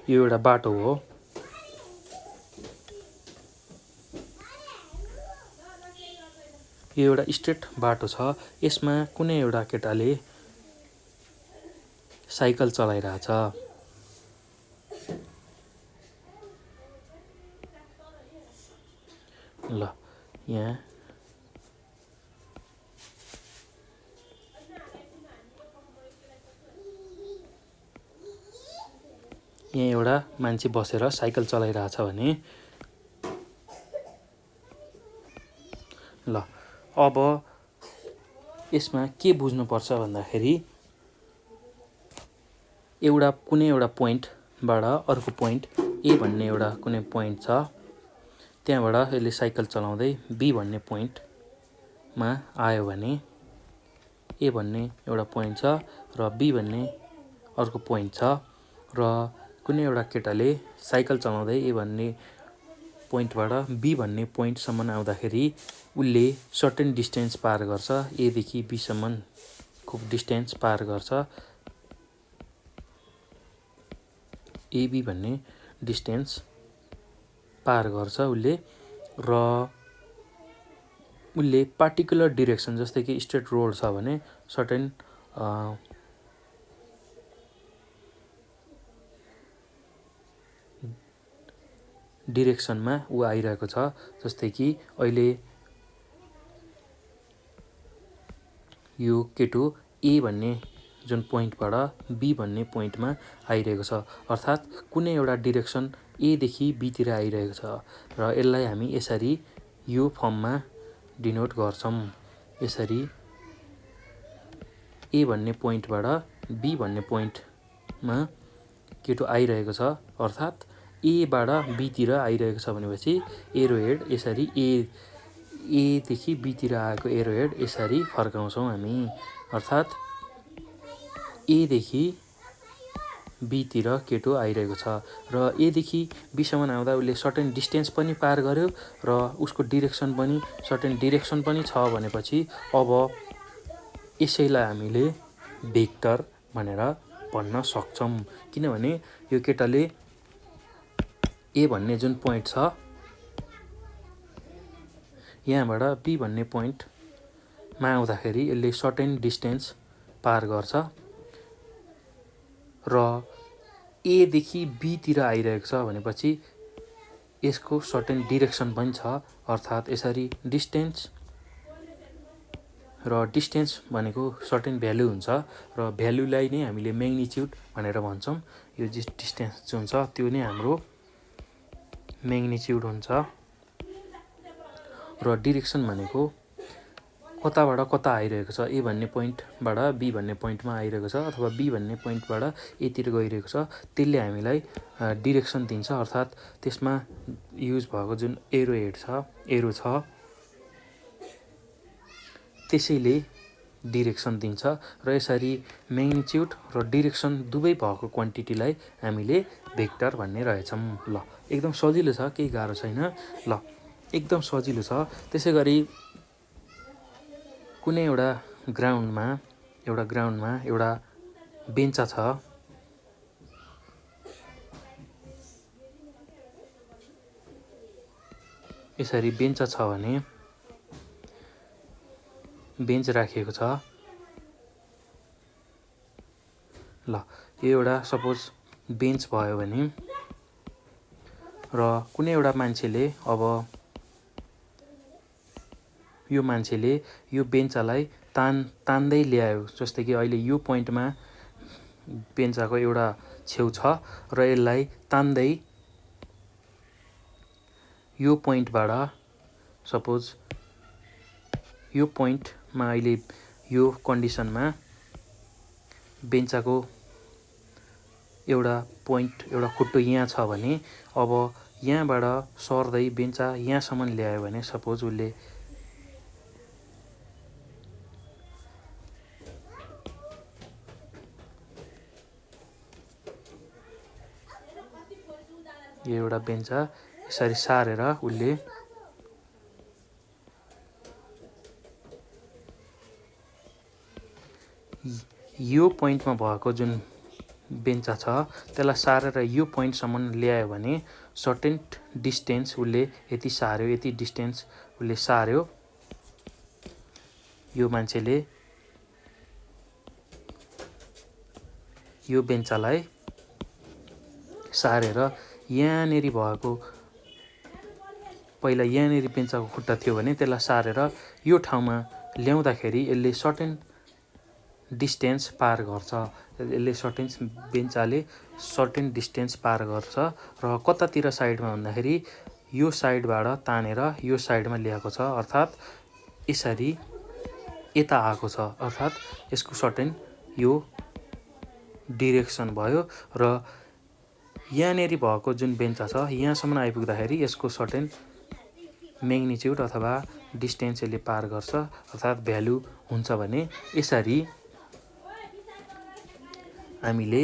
यो एउटा बाटो हो। यो एउटा स्ट्रेट बाटो छ, यसमा कुनै एउटा केटाले साइकल चलाइरहेछ। ल यहाँ एउटा मान्छे बसेर साइकल चलाइरहेछ भने ल अब यसमा के बुझ्नुपर्छ भन्दाखेरि एउटा कुनै एउटा पोइन्टबाट अर्को पोइन्ट ए भन्ने एउटा कुनै पोइन्ट छ, त्यहाँबाट यसले साइकल चलाउँदै बी भन्ने पोइन्टमा आयो भने ए भन्ने एउटा पोइन्ट छ र बी भन्ने अर्को पोइन्ट छ र कुनै एउटा केटाले साइकल चलाउँदै ए भन्ने पोइन्टबाट बी भन्ने पोइन्टसम्म आउँदाखेरि उसले सर्टेन डिस्टेन्स पार गर्छ, एदेखि बीसम्मको डिस्टेन्स पार गर्छ, एबी भन्ने डिस्टेन्स पार गर्छ उसले र उसले पार्टिकुलर डिरेक्सन, जस्तै कि स्ट्रेट रोड छ भने सर्टेन डिरेक्सनमा ऊ आइरहेको छ। जस्तै कि अहिले यो केटो ए भन्ने जुन पोइन्टबाट बी भन्ने पोइन्टमा आइरहेको छ, अर्थात् कुनै एउटा डिरेक्सन एदेखि बीतिर आइरहेको छ र यसलाई हामी यसरी यो फर्ममा डिनोट गर्छौँ। यसरी ए भन्ने पोइन्टबाट बी भन्ने पोइन्टमा केटो आइरहेको छ, अर्थात् एबाट बीतिर आइरहेको छ भनेपछि एरो हेड यसरी एदेखि बीतिर आएको एरो हेड यसरी फर्काउँछौँ हामी, अर्थात् एदेखि बीतिर केटो आइरहेको छ र एदेखि बीसम्म आउँदा उसले सर्टेन डिस्टेन्स पनि पार गर्यो र उसको डिरेक्सन पनि सर्टेन डिरेक्सन पनि छ भनेपछि अब यसैलाई हामीले भेक्टर भनेर भन्न सक्छौँ। किनभने यो केटाले ए भन्ने जुन पोइन्ट छ यहाँबाट बी भन्ने पोइन्टमा आउँदाखेरि यसले सर्टेन डिस्टेन्स पार गर्छ र एदेखि बीतिर आइरहेको छ भनेपछि यसको सर्टेन डिरेक्सन पनि छ, अर्थात् यसरी डिस्टेन्स र डिस्टेन्स भनेको सर्टेन भ्यालु हुन्छ र भ्यालुलाई नै हामीले म्याग्निच्युड भनेर भन्छौँ। यो डिस्टेन्स जुन छ त्यो नै हाम्रो म्याग्निच्युड हुन्छ र डिरेक्सन भनेको कताबाट कता आइरहेको छ, ए भन्ने पोइन्टबाट बी भन्ने पोइन्टमा आइरहेको छ अथवा बी भन्ने पोइन्टबाट एतिर गइरहेको छ, त्यसले हामीलाई डिरेक्सन दिन्छ। अर्थात् त्यसमा युज भएको जुन एरो छ त्यसैले डिरेक्सन दिन्छ र यसरी म्याग्निच्युड र डिरेक्सन दुवै भएको क्वान्टिटीलाई हामीले भेक्टर भन्ने रहेछौँ। ल, एकदम सजिलो छ, केही गाह्रो छैन। ल, एकदम सजिलो छ। त्यसै गरी कुनै एउटा ग्राउन्डमा एउटा बेन्च छ, यसरी बेन्च छ भने बेन्च राखिएको छ। ल, यो एउटा सपोज बेन्च भयो भने र कुनै एउटा मान्छेले यो मान्छेले यो बेन्चलाई तान्दै ल्यायो, जस्तै कि अहिले यो पोइन्टमा बेन्चको एउटा छेउ छ र यसलाई तान्दै यो पोइन्टबाट सपोज यो पोइन्टमा अहिले यो कन्डिसनमा बेन्चको एउटा खुट्टो यहाँ छ भने अब यहाँबाट सर्दै बेन्च यहाँसम्म ल्यायो भने सपोज उसले यो एउटा बेन्च यसरी सारेर उसले यो पोइन्टमा भएको जुन बेन्च छ त्यसलाई सारेर यो पोइन्टसम्म ल्यायो भने सर्टेन डिस्टेन्स उसले यति सार्यो, यति डिस्टेन्स उसले सार्यो। यो मान्छेले यो बेन्चलाई सारेर यहाँनेरि भएको पहिला यहाँनेरि बेन्चको खुट्टा थियो भने त्यसलाई सारेर यो ठाउँमा ल्याउँदाखेरि यसले सर्टेन डिस्टेन्स पार गर्छ। बेन्चले सर्टेन डिस्टेन्स पार गर्छ र कतातिर साइडमा भन्दाखेरि यो साइडबाट तानेर यो साइडमा ल्याएको छ, अर्थात् यसरी यता आएको छ, अर्थात् यसको सर्टेन यो डिरेक्सन भयो। र यहाँनेरि भएको जुन बेन्च छ यहाँसम्म आइपुग्दाखेरि यसको सर्टेन म्याग्निच्युड अथवा डिस्टेन्स यसले पार गर्छ, अर्थात् भ्यालु हुन्छ भने यसरी हामीले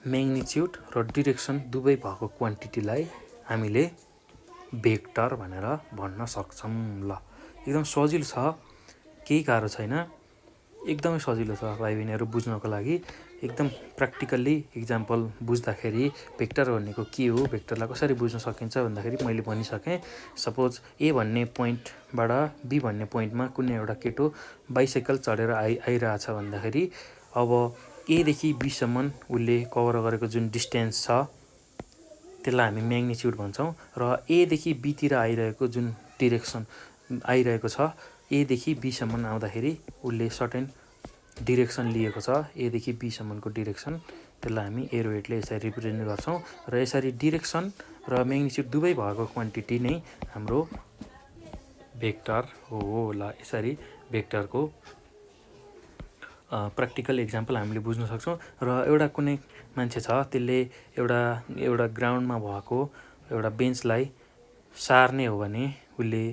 म्याग्निच्युड र डिरेक्सन दुवै भएको क्वान्टिटीलाई हामीले भेक्टर भनेर भन्न सक्छौँ। ल, एकदम सजिलो छ, केही गाह्रो छैन, एकदमै सजिलो छ भाइ बहिनीहरू बुझ्नको लागि। एकदम प्र्याक्टिकल्ली इक्जाम्पल बुझ्दाखेरि भेक्टर भनेको के हो, भेक्टरलाई कसरी बुझ्न सकिन्छ भन्दाखेरि मैले भनिसकेँ। सपोज ए भन्ने पोइन्टबाट बी भन्ने पोइन्टमा कुनै एउटा केटो बाइसाइकल चढेर आइरहेछ भन्दाखेरि अब एदेखि बीसम्म उसले कभर गरेको जुन डिस्टेन्स छ त्यसलाई हामी म्याग्निच्युड भन्छौँ र एदेखि बीतिर आइरहेको जुन डिरेक्सन आइरहेको छ एदेखि बीसम्म आउँदाखेरि उसले सर्टेन डिरेक्सन लिएको छ, एदेखि बीसम्मको डिरेक्सन, त्यसलाई हामी एरोहेडले यसरी रिप्रेजेन्ट गर्छौँ र यसरी डिरेक्सन र म्याग्निच्युड दुवै भएको क्वान्टिटी नै हाम्रो भेक्टर हो। ल, यसरी भेक्टरको प्र्याक्टिकल इक्जाम्पल हामीले बुझ्न सक्छौँ। र एउटा कुनै मान्छे छ त्यसले एउटा ग्राउन्डमा भएको एउटा बेन्चलाई सार्ने हो भने उसले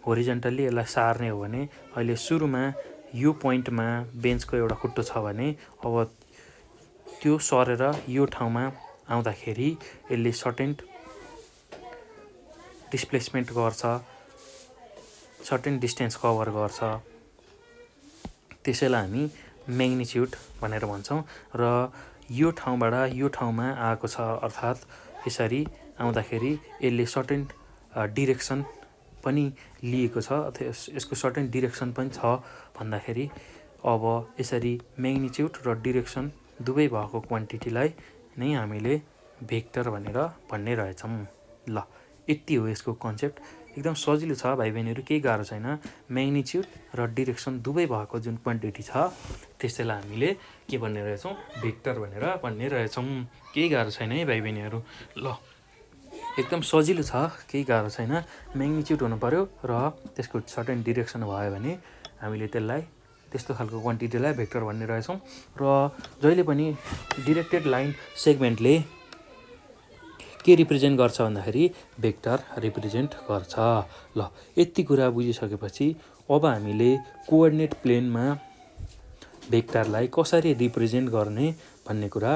होरिजेन्टल्ली यसलाई सार्ने हो भने अहिले सुरुमा यो पोइन्टमा बेन्चको एउटा खुट्टो छ भने अब त्यो सरेर यो ठाउँमा आउँदाखेरि यसले सर्टेन डिस्प्लेसमेन्ट गर्छ, सर्टेन डिस्टेन्स कभर गर्छ, त्यसैलाई हामी म्याग्निच्युड भनेर भन्छौँ। र यो ठाउँबाट यो ठाउँमा आएको छ, अर्थात् यसरी आउँदाखेरि यसले सर्टेन डिरेक्सन पनि लिएको छ, यसको सर्टेन डिरेक्सन पनि छ भन्दाखेरि अब यसरी म्याग्निच्युड र डिरेक्सन दुवै भएको क्वान्टिटीलाई नै हामीले भेक्टर भनेर भन्ने रहेछौँ। ल यति हो यसको कन्सेप्ट। एकदम सजिलो छ भाइ बहिनीहरू, केही गाह्रो छैन। म्याग्निच्युड र डिरेक्सन दुवै भएको जुन क्वान्टिटी छ त्यसैलाई हामीले के भन्ने रहेछौँ, भेक्टर भनेर भन्ने रहेछौँ। केही गाह्रो छैन है भाइ बहिनीहरू। ल एकदम सजिलो छ, केही गाह्रो छैन। म्याग्निच्युड हुनु पऱ्यो र त्यसको सर्टेन डिरेक्सन भयो भने हामीले त्यसलाई त्यस्तो खालको क्वान्टिटीलाई भेक्टर भन्ने रहेछौँ। र जहिले पनि डिरेक्टेड लाइन सेगमेन्टले के रिप्रेजेन्ट गर्छ भन्दाखेरि भेक्टर रिप्रेजेन्ट गर्छ। ल यति कुरा बुझिसकेपछि अब हामीले कोअर्डिनेट प्लेनमा भेक्टरलाई कसरी रिप्रेजेन्ट गर्ने भन्ने कुरा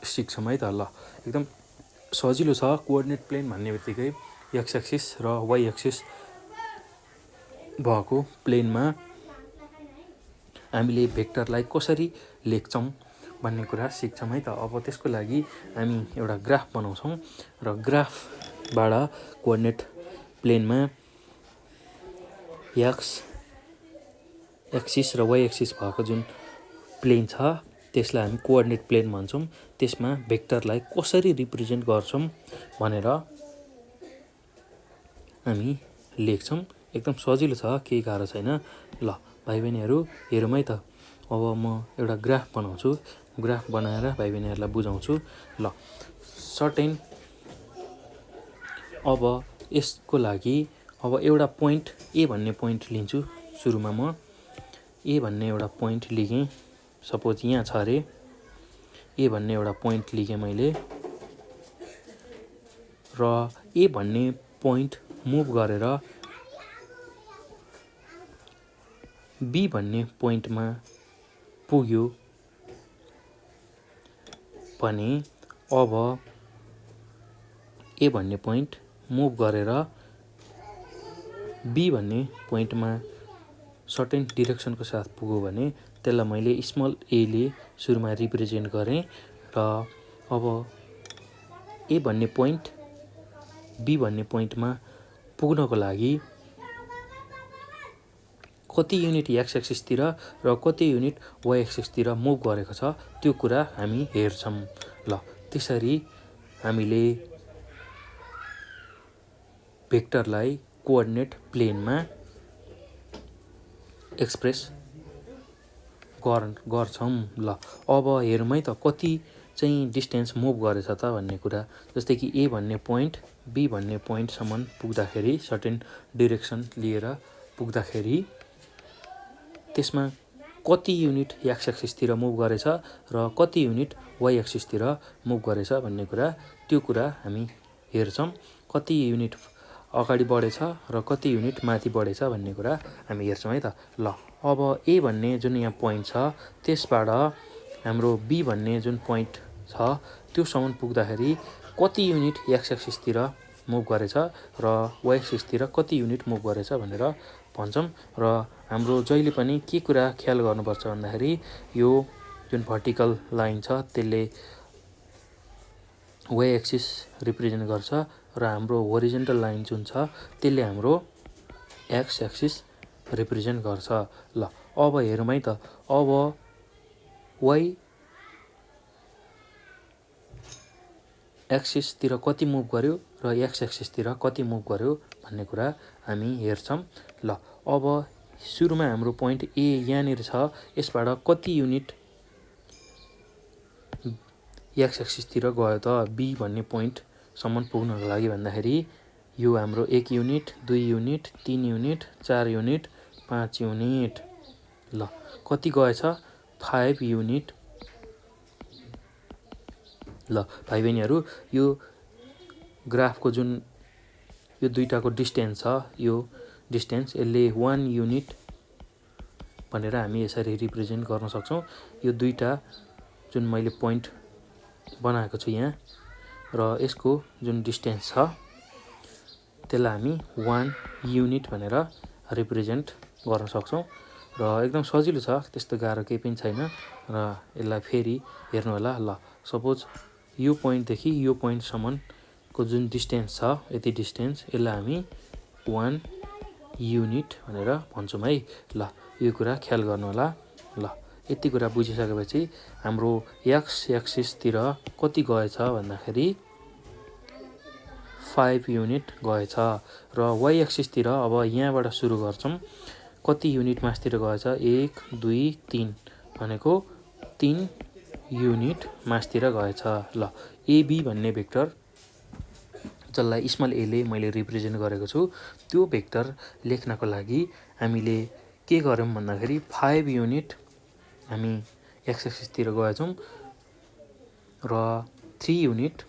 सिक्छौँ है त। ल एकदम सजिलो छ। कोअर्डिनेट प्लेन भन्ने बित्तिकै एक्स एक्सिस र वाइ एक्सिस भएको प्लेनमा हामीले भेक्टरलाई कसरी लेख्छौँ भन्ने कुरा सिक्छौँ है त। अब त्यसको लागि हामी एउटा ग्राफ बनाउँछौँ र ग्राफबाट कोअर्डिनेट प्लेनमा एक्स एक्सिस र वाइ एक्सिस भएको जुन प्लेन छ त्यसलाई हामी कोअर्डिनेट प्लेन भन्छौँ। त्यसमा भेक्टरलाई कसरी रिप्रेजेन्ट गर्छौँ भनेर हामी लेख्छौँ। एकदम सजिलो छ, केही गाह्रो छैन। ल भाइ बहिनीहरू हेरौँ है त। अब म एउटा ग्राफ बनाउँछु। ग्राफ बनाएर भाइ बहिनीहरूलाई बुझाउँछु। ल सर्टेन अब यसको लागि अब एउटा पोइन्ट ए भन्ने पोइन्ट लिन्छु। सुरुमा म ए भन्ने एउटा पोइन्ट लिखेँ। सपोज यहाँ छ अरे ए भन्ने एउटा पोइन्ट लिखेँ मैले र ए भन्ने पोइन्ट मुभ गरेर बी भन्ने पोइन्टमा पुग्यो भने अब ए भन्ने पोइन्ट मुभ गरेर बी भन्ने पोइन्टमा सर्टेन डिरेक्सनको साथ पुग्यो भने त्यसलाई मैले स्मल एले सुरुमा रिप्रेजेन्ट गरेँ र अब ए भन्ने पोइन्ट बी भन्ने पोइन्टमा पुग्नको लागि कति युनिट एक्स एक्सिसतिर र कति युनिट वाइ एक्सिसतिर मुभ गरेको छ त्यो कुरा हामी हेर्छौँ। ल त्यसरी हामीले भेक्टरलाई कोअर्डिनेट प्लेनमा एक्सप्रेस गर्छौँ। ल अब हेरौँ है त कति चाहिँ डिस्टेन्स मुभ गरेछ त भन्ने कुरा। जस्तै कि ए भन्ने पोइन्ट बी भन्ने पोइन्टसम्म पुग्दाखेरि सर्टेन डिरेक्सन लिएर पुग्दाखेरि त्यसमा कति युनिट एक्स एक्सिसतिर मुभ गरेछ र कति युनिट वाइ एक्सिसतिर मुभ गरेछ भन्ने कुरा, त्यो कुरा हामी हेर्छौँ। कति युनिट अगाडि बढेछ र कति युनिट माथि बढेछ भन्ने कुरा हामी हेर्छौँ है त। ल अब ए भन्ने जुन यहाँ पोइन्ट छ त्यसबाट हाम्रो बी भन्ने जुन पोइन्ट छ त्योसम्म पुग्दाखेरि कति युनिट एक्स एक्सिसतिर मुभ गरेछ र वाइ एक्सिसतिर कति युनिट मुभ गरेछ भनेर भन्छौँ। र हाम्रो जहिले पनि के कुरा ख्याल गर्नुपर्छ भन्दाखेरि यो जुन भर्टिकल लाइन छ त्यसले वाइ एक्सिस रिप्रेजेन्ट गर्छ र हाम्रो होरिजेन्टल लाइन जुन छ त्यसले हाम्रो एक्स एक्सिस रिप्रेजेन्ट गर्छ। ल अब हेरौँ है त। अब वाइ एक्सिसतिर कति मुभ गर्यो र एक्स एक्सिसतिर कति मुभ गर्यो भन्ने कुरा हामी हेर्छौँ। ल अब सुरुमा हाम्रो पोइन्ट ए यहाँनिर छ, यसबाट कति युनिट एक्स एक्सिसतिर गयो त बी भन्ने पोइन्टसम्म पुग्नको लागि भन्दाखेरि यो हाम्रो 1 unit 2 unit 3 unit 4 unit 5 unit. ल कति गएछ 5 युनिट। ल भाइ बहिनीहरू यो ग्राफको जुन यो दुईटाको डिस्टेन्स छ यो डिस्टेन्स यसले 1 युनिट भनेर हामी यसरी रिप्रेजेन्ट गर्न सक्छौँ। यो दुईटा जुन मैले पोइन्ट बनाएको छु यहाँ र यसको जुन डिस्टेन्स छ त्यसलाई हामी 1 युनिट भनेर रिप्रेजेन्ट गर्न सक्छौँ। र एकदम सजिलो छ, त्यस्तो गाह्रो केही पनि छैन। र यसलाई फेरि हेर्नु होला। ल सपोज यो पोइन्टदेखि यो पोइन्टसम्मको जुन डिस्टेन्स छ यति डिस्टेन्स यसलाई हामी 1 युनिट भनेर भन्छौँ है। ल यो कुरा ख्याल गर्नु होला। ल यति कुरा बुझिसकेपछि हाम्रो एक्स एक्सिसतिर कति गएछ भन्दाखेरि 5 युनिट गएछ र वाइ एक्सिसतिर अब यहाँबाट सुरु गर्छौँ। कति युनिट मासतिर गएछ 1 2 3 भनेको 3 युनिट मासतिर गएछ। ल एबी भन्ने भेक्टर जसलाई स्मल एले मैले रिप्रेजेन्ट गरेको छु त्यो भेक्टर लेख्नको लागि हामीले के गर्यौँ भन्दाखेरि 5 युनिट हामी एक्स एक्सिसतिर गएछौँ र 3 युनिट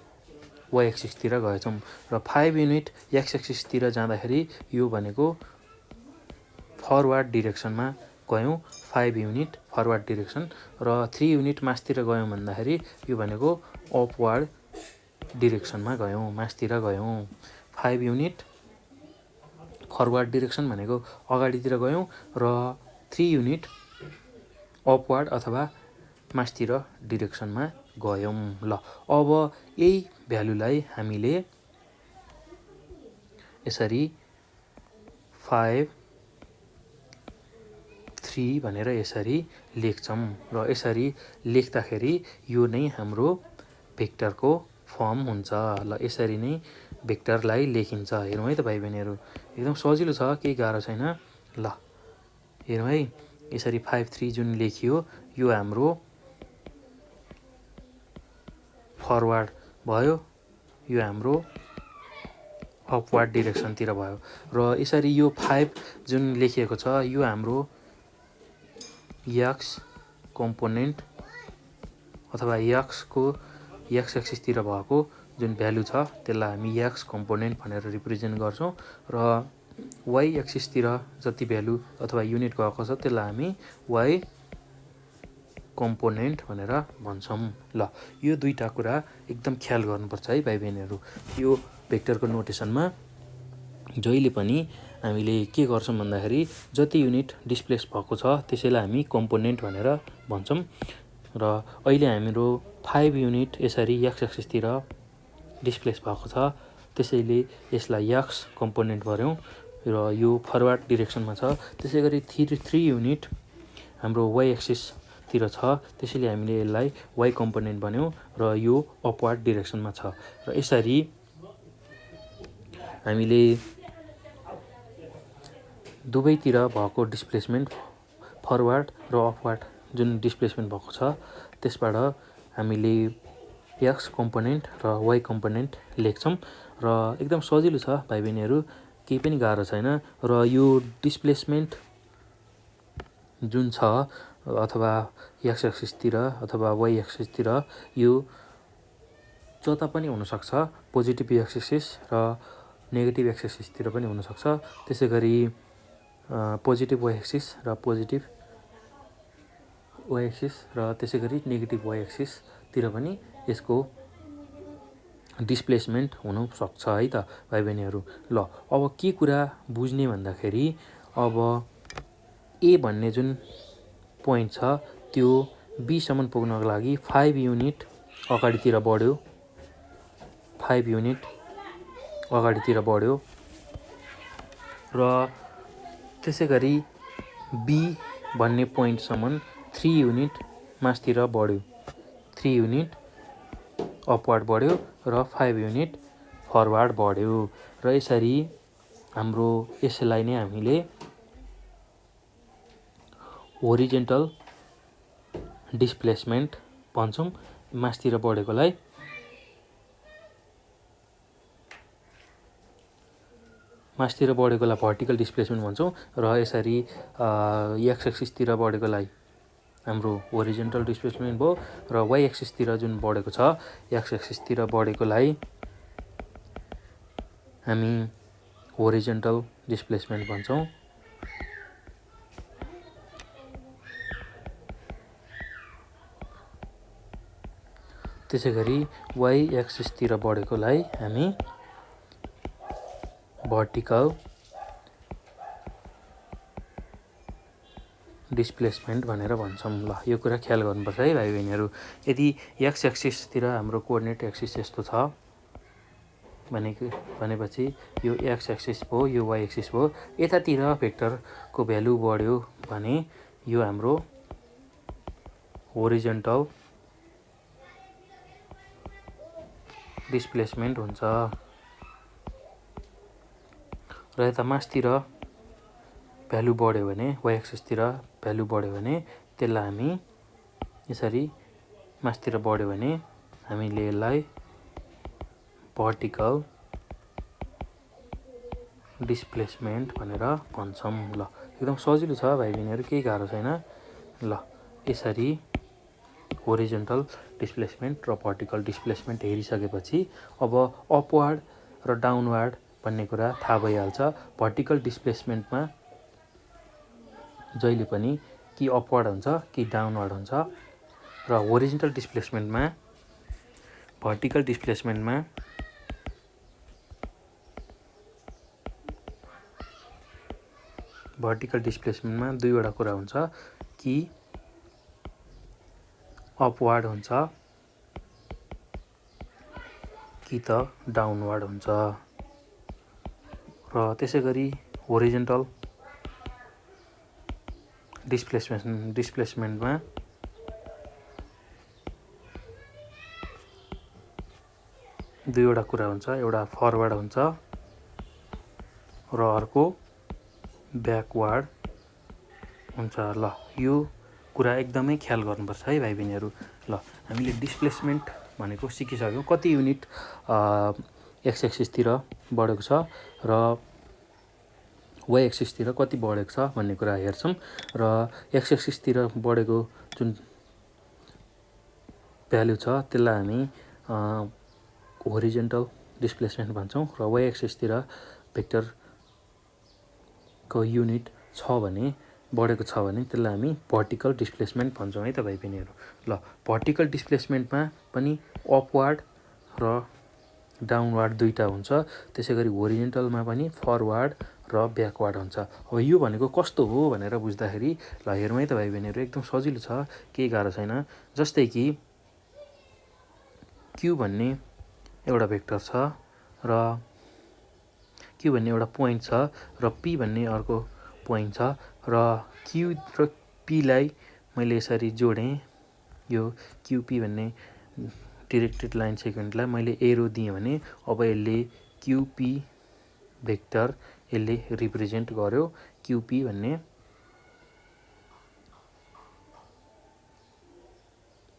वाइ एक्सिसतिर गएछौँ र 5 युनिट एक्स एक्सिसतिर जाँदाखेरि यो भनेको फरवार्ड डिरेक्सनमा गयौँ। 5 युनिट फरवार्ड डिरेक्सन र 3 युनिट मासतिर गयौँ भन्दाखेरि यो भनेको अपवार्ड डिरेक्सनमा गयौँ, मासतिर गयौँ। 5 युनिट फरवार्ड डिरेक्सन भनेको अगाडितिर गयौँ र 3 युनिट अपवार्ड अथवा मासतिर डिरेक्सनमा गयौँ। ल अब यही भ्यालुलाई हामीले यसरी 5 3 भनेर यसरी लेख्छौँ र यसरी लेख्दाखेरि यो नै हाम्रो भेक्टरको फर्म हुन्छ। ल यसरी नै भेक्टरलाई लेखिन्छ। हेरौँ है त भाइ बहिनीहरू, एकदम सजिलो छ, केही गाह्रो छैन। ल हेरौँ है, यसरी 5 3 जुन लेखियो यो हाम्रो फरवार्ड भयो, यो हाम्रो अपवार्ड डिरेक्सनतिर भयो र यसरी यो 5 जुन लेखिएको छ यो हाम्रो एक्स कम्पोनेन्ट अथवा एक्सको एक्स एक्सिसतिर भएको जुन भ्यालु छ त्यसलाई हामी एक्स कम्पोनेन्ट भनेर रिप्रेजेन्ट गर्छौँ र वाइ एक्सिसतिर जति भ्यालु अथवा युनिट गएको छ त्यसलाई हामी वाइ कम्पोनेन्ट भनेर भन्छौँ। ल यो दुईवटा कुरा एकदम ख्याल गर्नुपर्छ है भाइ बहिनीहरू। यो भेक्टरको नोटेसनमा जहिले पनि हामीले के गर्छौँ भन्दाखेरि जति युनिट डिस्प्लेस भएको छ त्यसैलाई हामी कम्पोनेन्ट भनेर भन्छौँ र अहिले हाम्रो 5 युनिट यसरी एक्स एक्सिसतिर डिस्प्लेस भएको छ त्यसैले यसलाई एक्स कम्पोनेन्ट भर्यौँ र यो फरवार्ड डिरेक्सनमा छ। त्यसै गरी 3 युनिट हाम्रो वाइ एक्सिसतिर छ त्यसैले हामीले यसलाई वाइ कम्पोनेन्ट भन्यौँ र यो अपवार्ड डिरेक्सनमा छ र यसरी हामीले दुवैतिर भएको डिस्प्लेसमेन्ट फरवार्ड र अपवार्ड जुन डिस्प्लेसमेन्ट भएको छ त्यसबाट हामीले एक्स कम्पोनेन्ट र वाइ कम्पोनेन्ट लेख्छौँ र एकदम सजिलो छ भाइ बहिनीहरू, केही पनि गाह्रो छैन। र यो डिस्प्लेसमेन्ट जुन छ अथवा एक्स एक्सिसतिर अथवा वाइ एक्सिसतिर यो जता पनि हुनसक्छ, पोजिटिभ एक्स एक्सिस र नेगेटिभ एक्स एक्सिसतिर पनि हुनसक्छ। त्यसै गरी पोजिटिभ वाइ एक्सिस र पोजिटिभ वाइ एक्सिस र त्यसै गरी नेगेटिभ वाइ एक्सिसतिर पनि यसको डिस्प्लेसमेन्ट हुनसक्छ है त भाइ बहिनीहरू। ल अब के कुरा बुझ्ने भन्दाखेरि अब ए भन्ने जुन पोइन्ट छ त्यो बीसम्म पुग्नको लागि 5 युनिट अगाडितिर बढ्यो, 5 युनिट अगाडितिर बढ्यो र त्यसै गरी बी भन्ने पोइन्टसम्म 3 युनिट मासतिर बढ्यो, 3 युनिट अपवार्ड बढ्यो र 5 युनिट फरवार्ड बढ्यो र यसरी हाम्रो यसलाई नै हामीले होरिजेन्टल डिस्प्लेसमेन्ट भन्छौँ। मासतिर बढेकोलाई भर्टिकल डिस्प्लेसमेन्ट भन्छौँ र यसरी एक्स एक्सिसतिर बढेकोलाई हाम्रो होरिजेन्टल डिस्प्लेसमेन्ट भयो र वाइ एक्सिसतिर जुन बढेको छ एक्स एक्सिसतिर बढेकोलाई हामी होरिजेन्टल डिस्प्लेसमेन्ट भन्छौँ। त्यसै गरी वाइ एक्सिसतिर बढेकोलाई हामी भर्टिकल डिस्प्लेसमेन्ट भनेर भन्छौँ। ल यो कुरा ख्याल गर्नुपर्छ है भाइ बहिनीहरू। यदि एक्स एक्सिसतिर हाम्रो कोअर्डिनेट एक्सिस यस्तो छ भनेपछि यो एक्स एक्सिस भयो, यो वाइ एक्सिस भयो, यतातिर भेक्टरको भ्यालु बढ्यो भने यो हाम्रो होरिजेन्टल डिस्प्लेसमेन्ट हुन्छ। र यता मासतिर भ्यालु बढ्यो भने वाइ एक्सिसतिर भ्यालु बढ्यो भने त्यसलाई हामी यसरी मासतिर बढ्यो भने हामीले यसलाई भर्टिकल डिस्प्लेसमेन्ट भनेर भन्छौँ। ल एकदम सजिलो छ भाइ बहिनीहरू, केही गाह्रो छैन। ल यसरी होरिजेन्टल डिस्प्लेसमेन्ट र भर्टिकल डिस्प्लेसमेन्ट हेरिसकेपछि अब अपवार्ड र डाउनवार्ड भन्ने कुरा थाहा भइहाल्छ। भर्टिकल डिस्प्लेसमेन्टमा जहिले पनि कि अपवार्ड हुन्छ कि डाउनवार्ड हुन्छ, र होरिजेन्टल डिस्प्लेसमेन्टमा भर्टिकल डिस्प्लेसमेन्टमा दुईवटा कुरा हुन्छ कि अपवार्ड हुन्छ कि त डाउनवार्ड हुन्छ। र त्यसै गरी होरिजेन्टल डिस्प्लेसमेन्टमा दुईवटा कुरा हुन्छ, एउटा फरवर्ड हुन्छ र अर्को ब्याकवार्ड हुन्छ। ल यो कुरा एकदमै ख्याल गर्नुपर्छ है भाइ बहिनीहरू। ल हामीले डिस्प्लेसमेन्ट भनेको सिकिसक्यौँ, कति युनिट एक्स एक्सिसतिर बढेको छ र वाइ एक्सिसतिर कति बढेको छ भन्ने कुरा हेर्छौँ। र एक्स एक्सिसतिर बढेको जुन भ्यालु छ त्यसलाई हामी होरिजेन्टल डिस्प्लेसमेन्ट भन्छौँ, र वाइ एक्सिसतिर भेक्टरको युनिट छ भने बढेको छ भने त्यसलाई हामी भर्टिकल डिस्प्लेसमेन्ट भन्छौँ है त भाइ बहिनीहरू। ल भर्टिकल डिस्प्लेसमेन्टमा पनि अपवार्ड र डाउनवार्ड दुईवटा हुन्छ, त्यसै गरी होरिजेन्टलमा पनि फरवार्ड र ब्याकवार्ड हुन्छ। अब यो भनेको कस्तो हो भनेर बुझ्दाखेरि ल हेरौँ है त भाइ बहिनीहरू, एकदम सजिलो छ, केही गाह्रो छैन। जस्तै कि क्यु भन्ने एउटा भेक्टर छ र क्यु भन्ने एउटा पोइन्ट छ र पी भन्ने अर्को पोइन्ट छ, र क्यु र पीलाई मैले यसरी जोडेँ। यो क्युपी भन्ने डिरेक्टेड लाइन सेगमेन्टलाई मैले एरो दिएँ भने अब यसले क्युपी भेक्टर यसले रिप्रेजेन्ट गर्यो। क्युपी भन्ने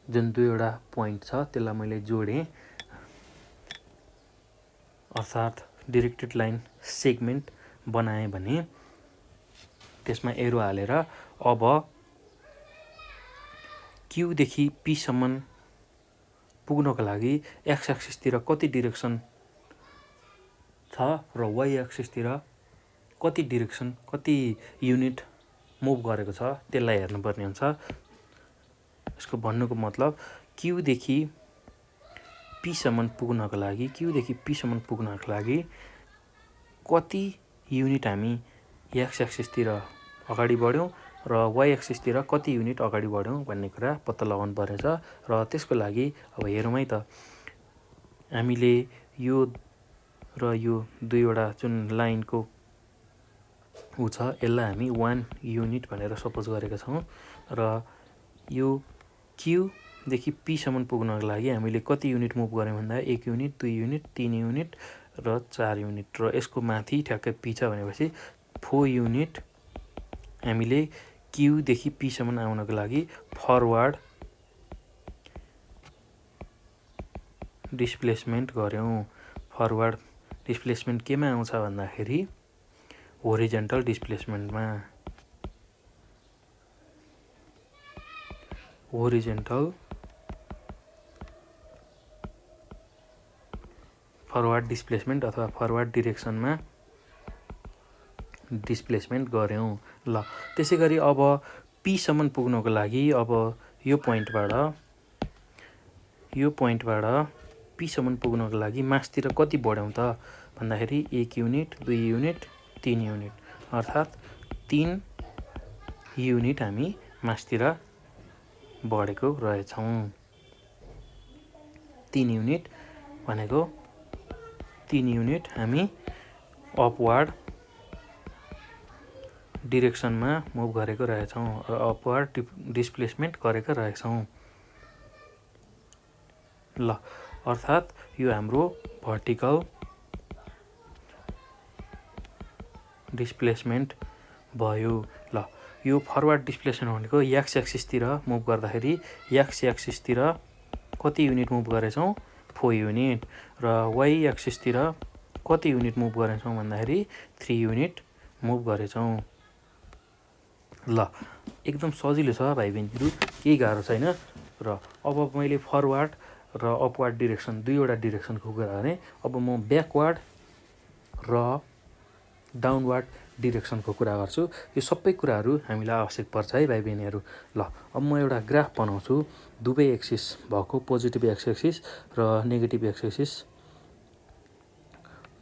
जुन दुईवटा पोइन्ट छ त्यसलाई मैले जोडेँ, अर्थात् डिरेक्टेड लाइन सेगमेन्ट बनाएँ भने त्यसमा एरो हालेर अब क्युदेखि पीसम्म पुग्नको लागि एक्स एक्सिसतिर कति डिरेक्सन छ र वाइ एक्सिसतिर कति डिरेक्सन कति युनिट मुभ गरेको छ त्यसलाई हेर्नुपर्ने हुन्छ। यसको भन्नुको मतलब क्युदेखि पीसम्म पुग्नको लागि कति युनिट हामी एक्स एक्सिसतिर अगाडि बढ्यौँ र वाइ एक्सिसतिर कति युनिट अगाडि बढ्यौँ भन्ने कुरा पत्ता लगाउनु पर्नेछ। र त्यसको लागि अब हेरौँ है त, हामीले यो र यो दुईवटा जुन लाइनको ऊ छ यसलाई हामी 1 युनिट भनेर सपोज गरेका छौँ, र यो क्युदेखि पीसम्म पुग्नको लागि हामीले कति युनिट मुभ गऱ्यौँ भन्दा 1 युनिट, 2 युनिट, 3 युनिट र 4 युनिट, र यसको माथि ठ्याक्कै पी छ भनेपछि 4 युनिट हामीले क्युदेखि पीसम्म आउनको लागि फरवार्ड डिस्प्लेसमेन्ट गऱ्यौँ। फरवार्ड डिस्प्लेसमेन्ट केमा आउँछ भन्दाखेरि होरिजेन्टल डिस्प्लेसमेन्टमा। होरिजेन्टल फरवार्ड डिस्प्लेसमेन्ट अथवा फरवार्ड डिरेक्सनमा डिस्प्लेसमेन्ट गऱ्यौँ। ल त्यसै गरी अब पीसम्म पुग्नको लागि अब यो पोइन्टबाट पीसम्म पुग्नको लागि मासतिर कति बढ्यौँ त भन्दाखेरि 1 युनिट, 2 युनिट, 3 युनिट, अर्थात् 3 युनिट हामी मासतिर बढेको रहेछौँ। 3 युनिट भनेको 3 युनिट हामी अपवार्ड डिरेक्सनमा मुभ गरेको रहेछौँ र अपवार्ड डिस्प्लेसमेन्ट गरेका रहेछौँ। ल अर्थात् यो हाम्रो भर्टिकल डिस्प्लेसमेन्ट भयो। ल यो फरवर्ड डिस्प्लेसमेन्ट भनेको एक्स एक्सिसतिर मुभ गर्दाखेरि एक्स एक्सिसतिर कति युनिट मुभ गरेछौँ 4 युनिट र वाइ एक्सिसतिर कति युनिट मुभ गरेछौँ भन्दाखेरि 3 युनिट मुभ गरेछौँ। ल एकदम सजिलो छ भाइ बहिनीहरू, केही गाह्रो छैन। र अब मैले फरवर्ड र अपवार्ड डिरेक्सन दुईवटा डिरेक्सनको कुरा गरेँ। अब म ब्याकवार्ड र डाउनवार्ड डिरेक्सनको कुरा गर्छु। यो सबै कुराहरू हामीलाई आवश्यक पर्छ है भाइ बहिनीहरू। ल अब म एउटा ग्राफ बनाउँछु दुवै एक्सिस भएको, पोजिटिभ एक्स एक्सिस र नेगेटिभ एक्स एक्सिस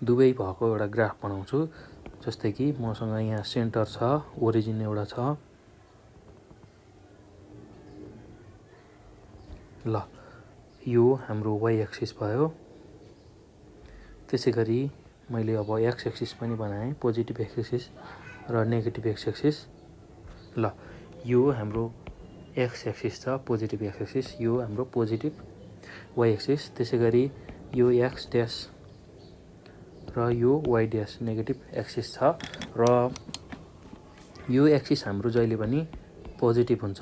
दुवै भएको एउटा ग्राफ बनाउँछु। जस्तै कि मसँग यहाँ सेन्टर छ, ओरिजिन एउटा छ। ल यो हाम्रो वाइ एक्सिस भयो। त्यसै गरी मैले अब एक्स एक्सिस पनि बनाएँ, पोजिटिभ एक्स एक्सिस र नेगेटिभ एक्स एक्सिस। ल यो हाम्रो एक्स एक्सिस छ, पोजिटिभ एक्स एक्सिस, यो हाम्रो पोजिटिभ वाइ एक्सिस। त्यसै गरी यो एक्स ड्यास र यो वाइ ड्यास नेगेटिभ एक्सिस छ र यो एक्सिस हाम्रो जहिले पनि पोजिटिभ हुन्छ।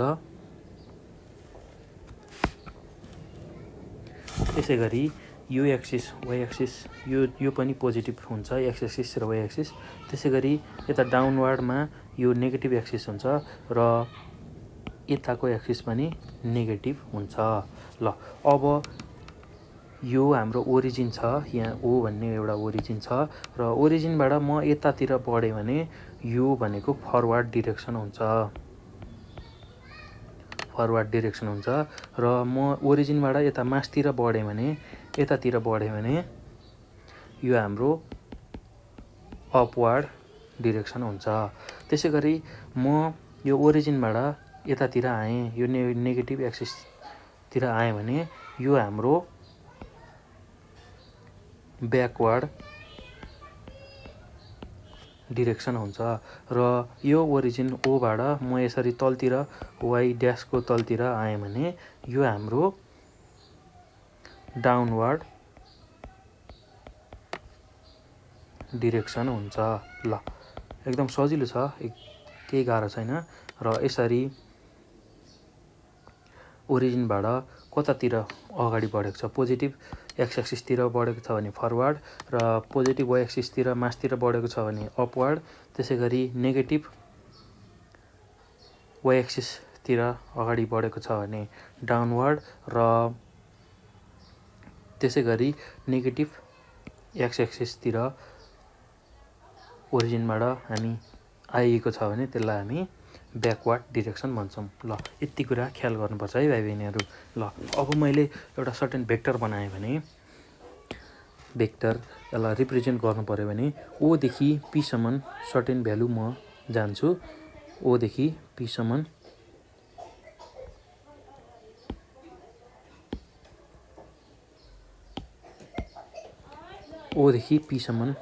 त्यसै गरी यो एक्सिस वाइ एक्सिस यो पनि पोजिटिभ हुन्छ, एक्स एक्सिस र वाइ एक्सिस। त्यसै गरी यता डाउनवार्डमा यो नेगेटिभ एक्सिस हुन्छ र यताको एक्सिस पनि नेगेटिभ हुन्छ। ल अब यो हाम्रो ओरिजिन छ, यहाँ ओ भन्ने एउटा ओरिजिन छ र ओरिजिनबाट म यतातिर बढेँ भने यो भनेको फरवर्ड डिरेक्सन हुन्छ, फरवर्ड डिरेक्सन हुन्छ। र म ओरिजिनबाट यता मासतिर बढेँ भने, यतातिर बढेँ भने यो हाम्रो अपवार्ड डिरेक्सन हुन्छ। त्यसै गरी म यो ओरिजिनबाट यतातिर आएँ, यो नेगेटिभ एक्सिसतिर आएँ भने यो हाम्रो ब्याकवार्ड डिरेक्सन हुन्छ। र यो ओरिजिन ओबाट म यसरी तलतिर वाइ ड्यासको तलतिर आएँ भने यो हाम्रो डाउनवार्ड डिरेक्सन हुन्छ। ल एकदम सजिलो छ, केही गाह्रो छैन। र यसरी ओरिजिनबाट कतातिर अगाडि बढेको छ, पोजिटिभ एक्स एक्सिसतिर बढेको छ भने फरवर्ड र पोजिटिभ वाइ एक्सिसतिर मासतिर बढेको छ भने अपवार्ड। त्यसै गरी नेगेटिभ वाइ एक्सिसतिर अगाडि बढेको छ भने डाउनवार्ड र त्यसै गरी नेगेटिभ एक्स एक्सिसतिर ओरिजिनबाट हामी आइएको छ भने त्यसलाई हामी ब्याकवार्ड डिरेक्सन भन्छौँ। ल यति कुरा ख्याल गर्नुपर्छ है भाइ बहिनीहरू। ल अब मैले एउटा सर्टेन भेक्टर बनाएँ भने भेक्टर यसलाई रिप्रेजेन्ट गर्नु पऱ्यो भने ओदेखि पीसम्म सर्टेन भ्यालु म जान्छु। ओदेखि पीसम्म ओदेखि पीसम्म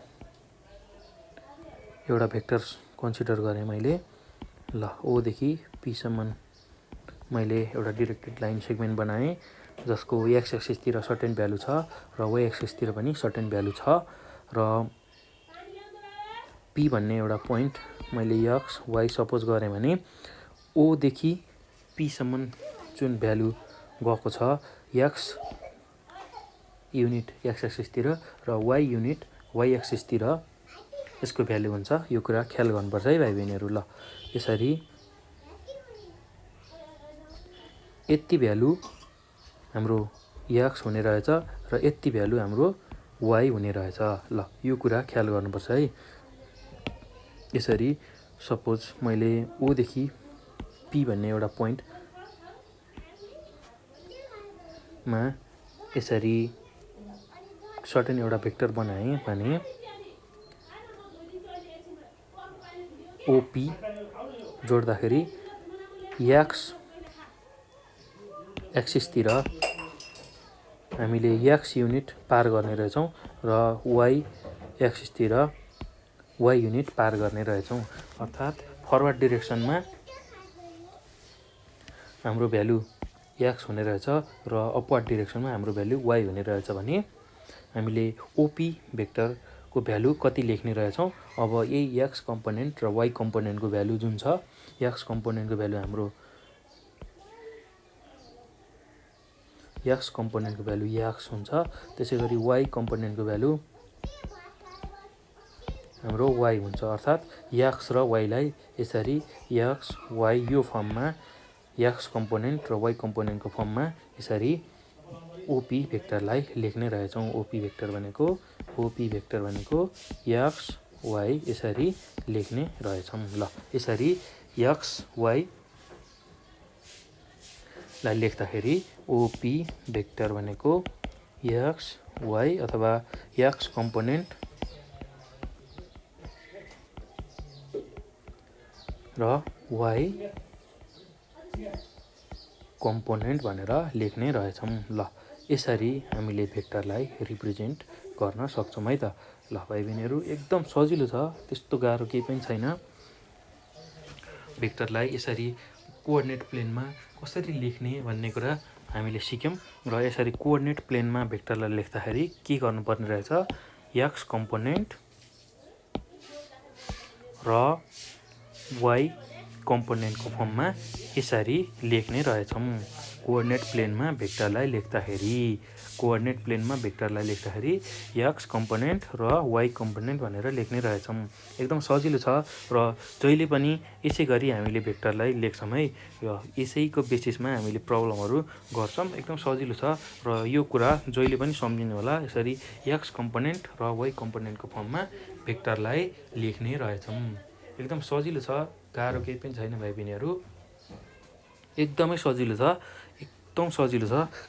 एउटा भेक्टर कन्सिडर गरेँ मैले। ल ओदेखि पीसम्म मैले एउटा डिरेक्टेड लाइन सेगमेन्ट बनाएँ जसको एक्स एक्सिसतिर सर्टेन भ्यालु छ र वाइ एक्सिसतिर पनि सर्टेन भ्यालु छ। र पी भन्ने एउटा पोइन्ट मैले एक्स वाइ सपोज गरेँ भने ओदेखि पीसम्म जुन भ्यालु गएको छ एक्स युनिट एक्स एक्सिसतिर र वाइ युनिट वाइ एक्सिसतिर यसको भ्यालु हुन्छ। यो कुरा ख्याल गर्नुपर्छ है भाइ बहिनीहरू। ल यसरी यति भ्यालु हाम्रो एक्स हुने रहेछ र यति भ्यालु हाम्रो वाइ हुने रहेछ। ल यो कुरा ख्याल गर्नुपर्छ है। यसरी सपोज मैले ओदेखि पी भन्ने एउटा पोइन्टमा यसरी सर्टेन एउटा भेक्टर बनाएँ भने ओपी जोड्दाखेरि एक्स एक्सिसतिर हामीले एक्स युनिट पार गर्ने रहेछौँ र वाइ एक्सिसतिर वाइ युनिट पार गर्ने रहेछौँ। अर्थात् फरवर्ड डिरेक्सनमा हाम्रो भ्यालु एक्स हुने रहेछ र अपवर्ड डिरेक्सनमा हाम्रो भ्यालु वाइ हुने रहेछ भने हामीले ओपी भेक्टरको भ्यालु कति लेख्ने रहेछौँ। अब यही एक्स कम्पोनेन्ट र वाइ कम्पोनेन्टको भ्यालु जुन छ, एक्स कम्पोनेन्टको भ्यालु हाम्रो एक्स कम्पोनेन्टको भ्यालु एक्स हुन्छ। त्यसै गरी वाइ कम्पोनेन्टको भ्यालु हाम्रो वाइ हुन्छ। अर्थात् एक्स र वाइलाई यसरी एक्स वाइ यो फर्ममा एक्स कम्पोनेन्ट र वाइ कम्पोनेन्टको फर्ममा यसरी ओपी भेक्टरलाई लेख्ने रहेछौँ। ओपी भेक्टर भनेको एक्स वाइ यसरी लेख्ने रहेछौँ। ल यसरी एक्स वाइ लाई लेख्दाखेरि ओपी भेक्टर भनेको एक्स वाइ अथवा एक्स कम्पोनेन्ट र वाइ कम्पोनेन्ट भनेर लेख्ने रहेछौँ। ल यसरी हामीले भेक्टरलाई रिप्रेजेन्ट गर्न सक्छौँ है त। ल भाइ बहिनीहरू एकदम सजिलो छ, त्यस्तो गाह्रो केही पनि छैन। भेक्टरलाई यसरी कोअर्डिनेट प्लेनमा कसरी लेख्ने भन्ने कुरा हामीले सिक्यौँ र यसरी कोअर्डिनेट प्लेनमा भेक्टरलाई लेख्दाखेरि के गर्नुपर्ने रहेछ, एक्स कम्पोनेन्ट र वाइ कम्पोनेन्टको फर्ममा यसरी लेख्ने रहेछौँ। कोअर्डिनेट प्लेनमा भेक्टरलाई लेख्दाखेरि एक्स कम्पोनेन्ट र वाइ कम्पोनेन्ट भनेर लेख्ने रहेछौँ। एकदम सजिलो छ र जहिले पनि यसै गरी हामीले भेक्टरलाई लेख्छौँ है। र यसैको बेसिसमा हामीले प्रब्लमहरू गर्छौँ। एकदम सजिलो छ र यो कुरा जहिले पनि सम्झिनु होला। यसरी एक्स कम्पोनेन्ट र वाइ कम्पोनेन्टको फर्ममा भेक्टरलाई लेख्ने रहेछौँ। एकदम सजिलो छ, गाह्रो केही पनि छैन भाइ बहिनीहरू। एकदमै सजिलो छ,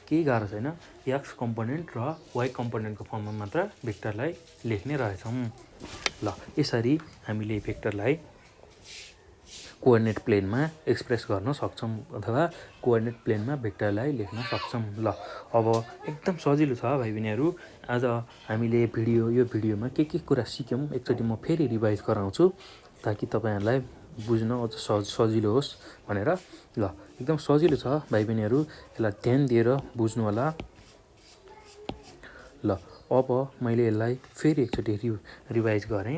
केही गाह्रो छैन। एक्स कम्पोनेन्ट र वाइ कम्पोनेन्टको फर्ममा मात्र भेक्टरलाई लेख्ने रहेछौँ। ल यसरी हामीले भेक्टरलाई कोअर्डिनेट प्लेनमा एक्सप्रेस गर्न सक्छौँ अथवा कोअर्डिनेट प्लेनमा भेक्टरलाई लेख्न सक्छौँ। ल अब एकदम सजिलो छ भाइ बहिनीहरू। आज हामीले यो भिडियोमा के कुरा सिक्यौँ एकचोटि म फेरि रिभाइज गराउँछु ताकि तपाईँहरूलाई बुझ्न अझ सजिलो होस् भनेर। ल एकदम सजिलो छ भाइ बहिनीहरू, यसलाई ध्यान दिएर बुझ्नु होला। ल अब मैले यसलाई फेरि एकचोटि रिभाइज गरेँ।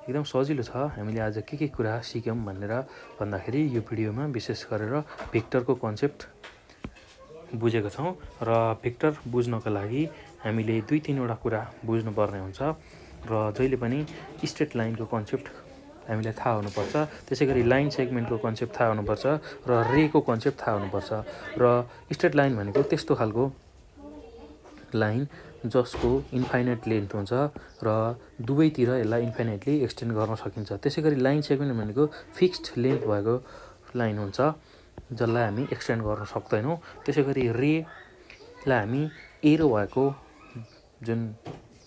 एकदम सजिलो छ। हामीले आज के कुरा सिक्यौँ भनेर भन्दाखेरि यो भिडियोमा विशेष गरेर भेक्टरको कन्सेप्ट बुझेको छौँ र भेक्टर बुझ्नको लागि हामीले 2-3वटा कुरा बुझ्नुपर्ने हुन्छ र जहिले पनि स्ट्रेट लाइनको कन्सेप्ट हामीलाई थाहा हुनुपर्छ। त्यसै गरी लाइन सेगमेन्टको कन्सेप्ट थाहा हुनुपर्छ र रेको कन्सेप्ट थाहा हुनुपर्छ। र स्ट्रेट लाइन भनेको त्यस्तो खालको लाइन जसको इन्फाइनाइट लेन्थ हुन्छ र दुवैतिर यसलाई इन्फाइनाइटली एक्सटेन्ड गर्न सकिन्छ। त्यसै गरी लाइन सेगमेन्ट भनेको फिक्स्ड लेन्थ भएको लाइन हुन्छ जसलाई हामी एक्सटेन्ड गर्न सक्दैनौँ। त्यसै गरी रेलाई हामी एरो भएको जुन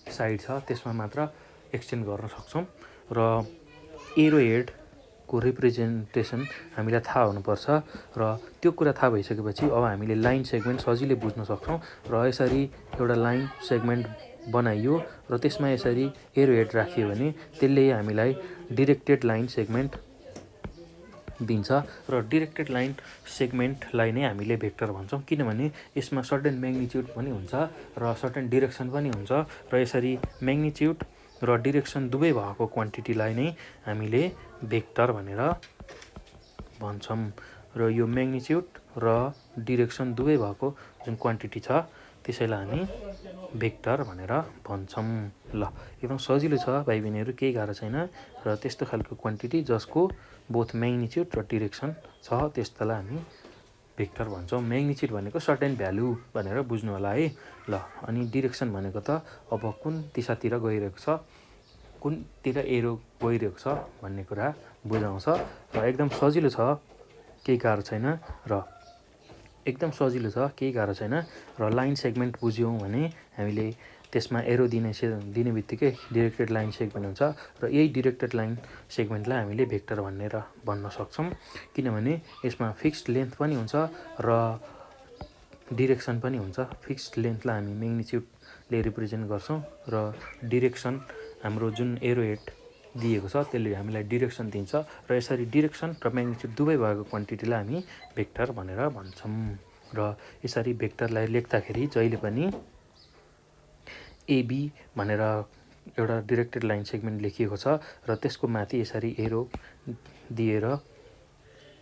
साइड छ त्यसमा मात्र एक्सटेन्ड गर्न सक्छौँ र एरो हेडको रिप्रेजेन्टेसन हामीलाई थाहा हुनुपर्छ र त्यो कुरा थाहा भइसकेपछि अब हामीले लाइन सेगमेन्ट सजिलै बुझ्न सक्छौँ। र यसरी एउटा लाइन सेगमेन्ट बनाइयो र त्यसमा यसरी एरो हेड राखियो भने त्यसले हामीलाई डिरेक्टेड लाइन सेगमेन्ट दिन्छ र डिरेक्टेड लाइन सेगमेन्टलाई नै हामीले भेक्टर भन्छौँ, किनभने यसमा सर्टेन म्याग्निच्युड पनि हुन्छ र सर्टेन डिरेक्सन पनि हुन्छ र यसरी म्याग्निच्युड र डिरेक्सन दुवै भएको क्वान्टिटीलाई नै हामीले भेक्टर भनेर भन्छौँ। र यो म्याग्निच्युड र डिरेक्सन दुवै भएको जुन क्वान्टिटी छ त्यसैलाई हामी भेक्टर भनेर भन्छौँ। ल एकदम सजिलो छ भाइ बहिनीहरू, केही गाह्रो छैन र त्यस्तो खालको क्वान्टिटी जसको बोथ म्याग्निच्युड र डिरेक्सन छ त्यस्तालाई हामी भेक्टर भन्छौँ। म्याग्निच्युड भनेको सर्टेन भ्यालु भनेर बुझ्नु होला है। ल अनि डिरेक्सन भनेको त अब कुन दिशातिर गइरहेको छ, कुनतिर एरो गइरहेको छ भन्ने कुरा बुझाउँछ र एकदम सजिलो छ, केही गाह्रो छैन र लाइन सेगमेन्ट बुझ्यौँ भने हामीले त्यसमा एरो दिने बित्तिकै डिरेक्टेड लाइन सेगमेन्ट हुन्छ र यही डिरेक्टेड लाइन सेगमेन्टलाई हामीले भेक्टर भन्न सक्छौँ, किनभने यसमा फिक्स्ड लेन्थ पनि हुन्छ र डिरेक्सन पनि हुन्छ। फिक्स्ड लेन्थलाई हामी म्याग्निच्युडले रिप्रेजेन्ट गर्छौँ र डिरेक्सन हाम्रो जुन एरो हेड दिएको छ त्यसले हामीलाई डिरेक्सन दिन्छ र यसरी डिरेक्सन र म्याग्निट्युड दुवै भएको क्वान्टिटीलाई हामी भेक्टर भनेर भन्छौँ। र यसरी भेक्टरलाई लेख्दाखेरि जहिले पनि एबी भनेर एउटा डिरेक्टेड लाइन सेगमेन्ट लेखिएको छ र त्यसको माथि यसरी एरो दिएर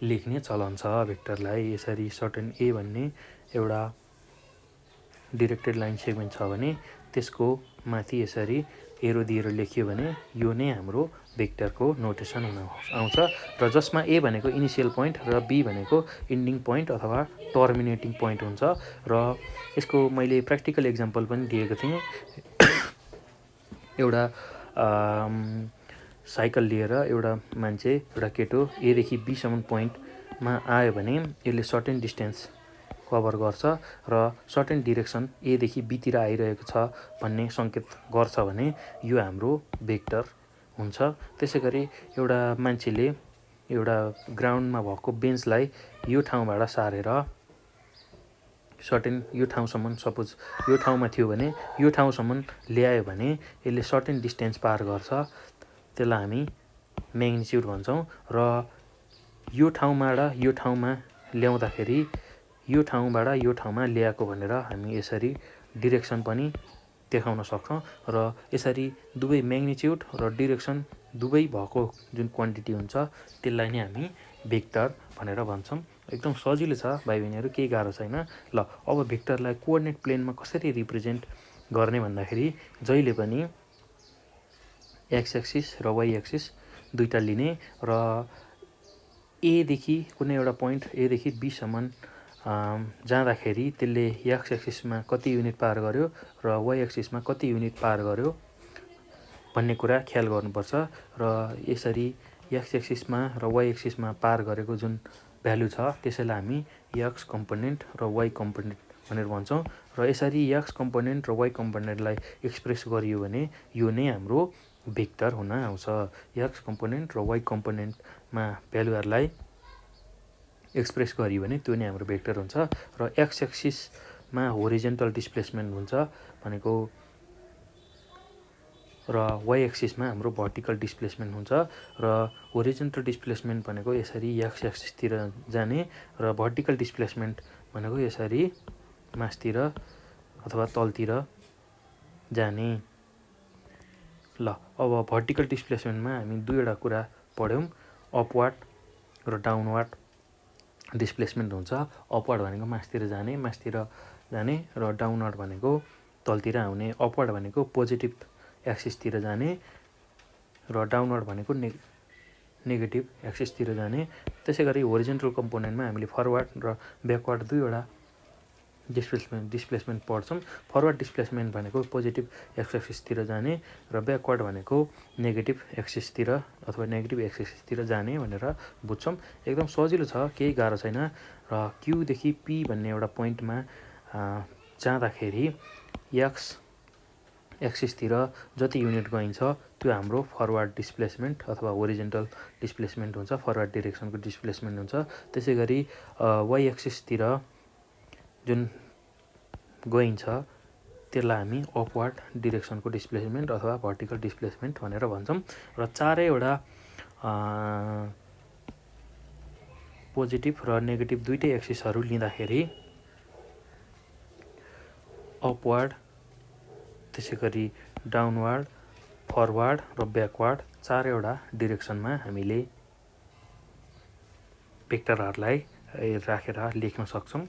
लेख्ने चलन छ भेक्टरलाई। यसरी सर्टेन ए भन्ने एउटा डिरेक्टेड लाइन सेगमेन्ट छ भने त्यसको माथि यसरी एरो दिएर लेखियो भने यो नै हाम्रो भेक्टरको नोटेसन हुन आउँछ र जसमा ए भनेको इनिसियल पोइन्ट र बी भनेको इन्डिङ पोइन्ट अथवा टर्मिनेटिङ पोइन्ट हुन्छ। र यसको मैले प्र्याक्टिकल इक्जाम्पल पनि दिएको थिएँ। एउटा साइकल लिएर एउटा मान्छे एउटा केटो एदेखि बीसम्म पोइन्टमा आयो भने यसले सर्टेन डिस्टेन्स कभर गर्छ र सर्टेन डिरेक्सन एदेखि बीतिर आइरहेको छ भन्ने सङ्केत गर्छ भने यो हाम्रो भेक्टर हुन्छ। त्यसै गरी एउटा मान्छेले एउटा ग्राउन्डमा भएको बेन्चलाई यो ठाउँबाट सारेर सर्टेन यो ठाउँसम्म सपोज यो ठाउँमा थियो भने यो ठाउँसम्म ल्यायो भने यसले सर्टेन डिस्टेन्स पार गर्छ, त्यसलाई हामी म्याग्निट्युड भन्छौँ। र यो ठाउँबाट यो ठाउँमा ल्याउँदाखेरि यो ठाउँबाट यो ठाउँमा ल्याएको भनेर हामी यसरी डिरेक्सन पनि देखाउन सक्छौँ र यसरी दुवै म्याग्निट्युड र डिरेक्सन दुवै भएको जुन क्वान्टिटी हुन्छ त्यसलाई नै हामी भेक्टर भनेर भन्छौँ। एकदम सजिलो छ भाइ बहिनीहरू, केही गाह्रो छैन। ल अब भेक्टरलाई कोअर्डिनेट प्लेनमा कसरी रिप्रेजेन्ट गर्ने भन्दाखेरि जहिले पनि एक्स एक्सिस र वाइ एक्सिस दुईवटा लिने र एदेखि कुनै एउटा पोइन्ट एदेखि बीसम्म जाँदाखेरि त्यसले एक्स एक्सिसमा कति युनिट पार गर्यो र वाइ एक्सिसमा कति युनिट पार गर्यो भन्ने कुरा ख्याल गर्नुपर्छ। र यसरी एक्स एक्सिसमा र वाइ एक्सिसमा पार गरेको जुन भ्यालु छ त्यसैलाई हामी एक्स कम्पोनेन्ट र वाइ कम्पोनेन्ट भनेर भन्छौँ। र यसरी एक्स कम्पोनेन्ट र वाइ कम्पोनेन्टलाई एक्सप्रेस गरियो भने यो नै हाम्रो भेक्टर हुन आउँछ। एक्स कम्पोनेन्ट र वाइ कम्पोनेन्टमा भ्यालुहरूलाई एक्सप्रेस गरियो भने त्यो नै हाम्रो भेक्टर हुन्छ। र एक्स एक्सिसमा होरिजेन्टल डिस्प्लेसमेन्ट हुन्छ भनेको र वाइ एक्सिसमा हाम्रो भर्टिकल डिस्प्लेसमेन्ट हुन्छ। र होरिजेन्टल डिस्प्लेसमेन्ट भनेको यसरी एक्स एक्सिसतिर जाने र भर्टिकल डिस्प्लेसमेन्ट भनेको यसरी मासतिर अथवा तलतिर जाने। ल अब भर्टिकल डिस्प्लेसमेन्टमा हामी दुईवटा कुरा पढ्यौँ, अपवार्ड र डाउनवार्ड डिस्प्लेसमेन्ट हुन्छ। अपवार्ड भनेको मासतिर जाने र डाउनवार्ड भनेको तलतिर आउने। अपवार्ड भनेको पोजिटिभ एक्सिसतिर जाने र डाउनवार्ड भनेको नेगेटिभ एक्सिसतिर जाने। त्यसै गरी होरिजेन्टल कम्पोनेन्टमा हामीले फरवार्ड र ब्याकवार्ड दुईवटा डिस्प्लेसमेन्ट पढ्छौँ। फरवार्ड डिस्प्लेसमेन्ट भनेको पोजिटिभ एक्स एक्सिसतिर जाने र ब्याकवार्ड भनेको नेगेटिभ एक्सिसतिर अथवा नेगेटिभ एक्सिसतिर जाने भनेर बुझ्छौँ। एकदम सजिलो छ, केही गाह्रो छैन। र क्यूदेखि पी भन्ने एउटा पोइन्टमा जाँदाखेरि एक्स एक्सिसतिर जति युनिट गइन्छ त्यो हाम्रो फरवार्ड डिस्प्लेसमेन्ट अथवा होरिजेन्टल डिस्प्लेसमेन्ट हुन्छ, फरवार्ड डिरेक्सनको डिस्प्लेसमेन्ट हुन्छ। त्यसै गरी वाइ एक्सिसतिर जुन गइन्छ त्यसलाई हामी अपवार्ड डिरेक्सनको डिस्प्लेसमेन्ट अथवा भर्टिकल डिस्प्लेसमेन्ट भनेर भन्छौँ। र चारैवटा पोजिटिभ र नेगेटिभ दुईटै एक्सिसहरू लिँदाखेरि अपवार्ड, त्यसै गरी डाउनवार्ड, फरवार्ड र ब्याकवार्ड चारैवटा डिरेक्सनमा हामीले भेक्टरहरूलाई राखेर लेख्न सक्छौँ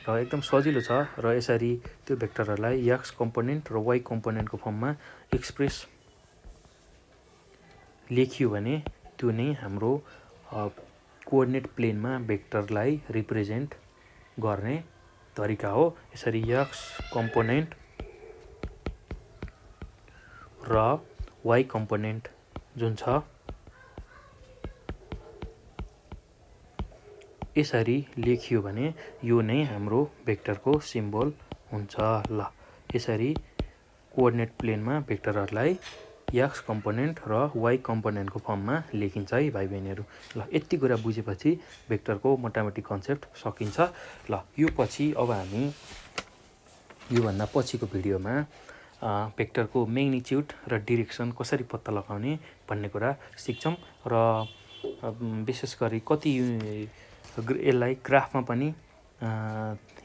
र एकदम सजिलो छ। र यसरी त्यो भेक्टरहरूलाई एक्स कम्पोनेन्ट र वाइ कम्पोनेन्टको फर्ममा एक्सप्रेस लेखियो भने त्यो नै हाम्रो कोअर्डिनेट प्लेनमा भेक्टरलाई रिप्रेजेन्ट गर्ने तरिका हो। यसरी एक्स कम्पोनेन्ट र वाइ कम्पोनेन्ट जुन छ यसरी लेखियो भने यो नै हाम्रो भेक्टरको सिम्बल हुन्छ। ल यसरी कोअर्डिनेट प्लेनमा भेक्टरहरूलाई एक्स कम्पोनेन्ट र वाइ कम्पोनेन्टको फर्ममा लेखिन्छ है भाइ बहिनीहरू। ल यति कुरा बुझेपछि भेक्टरको मोटामोटी कन्सेप्ट सकिन्छ। ल यो पछि अब हामी योभन्दा पछिको भिडियोमा भेक्टरको म्याग्निच्युड र डिरेक्सन कसरी पत्ता लगाउने भन्ने कुरा सिक्छौँ र विशेष गरी कति यसलाई ग्राफमा पनि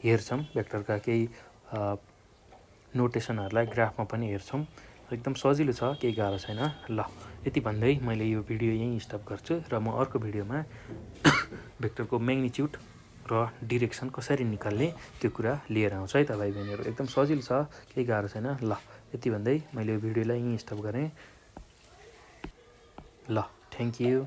हेर्छौँ। भेक्टरका केही नोटेसनहरूलाई ग्राफमा पनि हेर्छौँ। एकदम सजिलो छ, केही गाह्रो छैन। ल यति भन्दै मैले यो भिडियो यहीँ स्टप गर्छु र म अर्को भिडियोमा भेक्टरको म्याग्निच्युड र डिरेक्सन कसरी निकाल्ने त्यो कुरा लिएर आउँछ है त भाइ बहिनीहरू। एकदम सजिलो छ, केही गाह्रो छैन। ल यति भन्दै मैले यो भिडियोलाई यहीँ स्टप गरेँ। ल थ्याङ्क यू।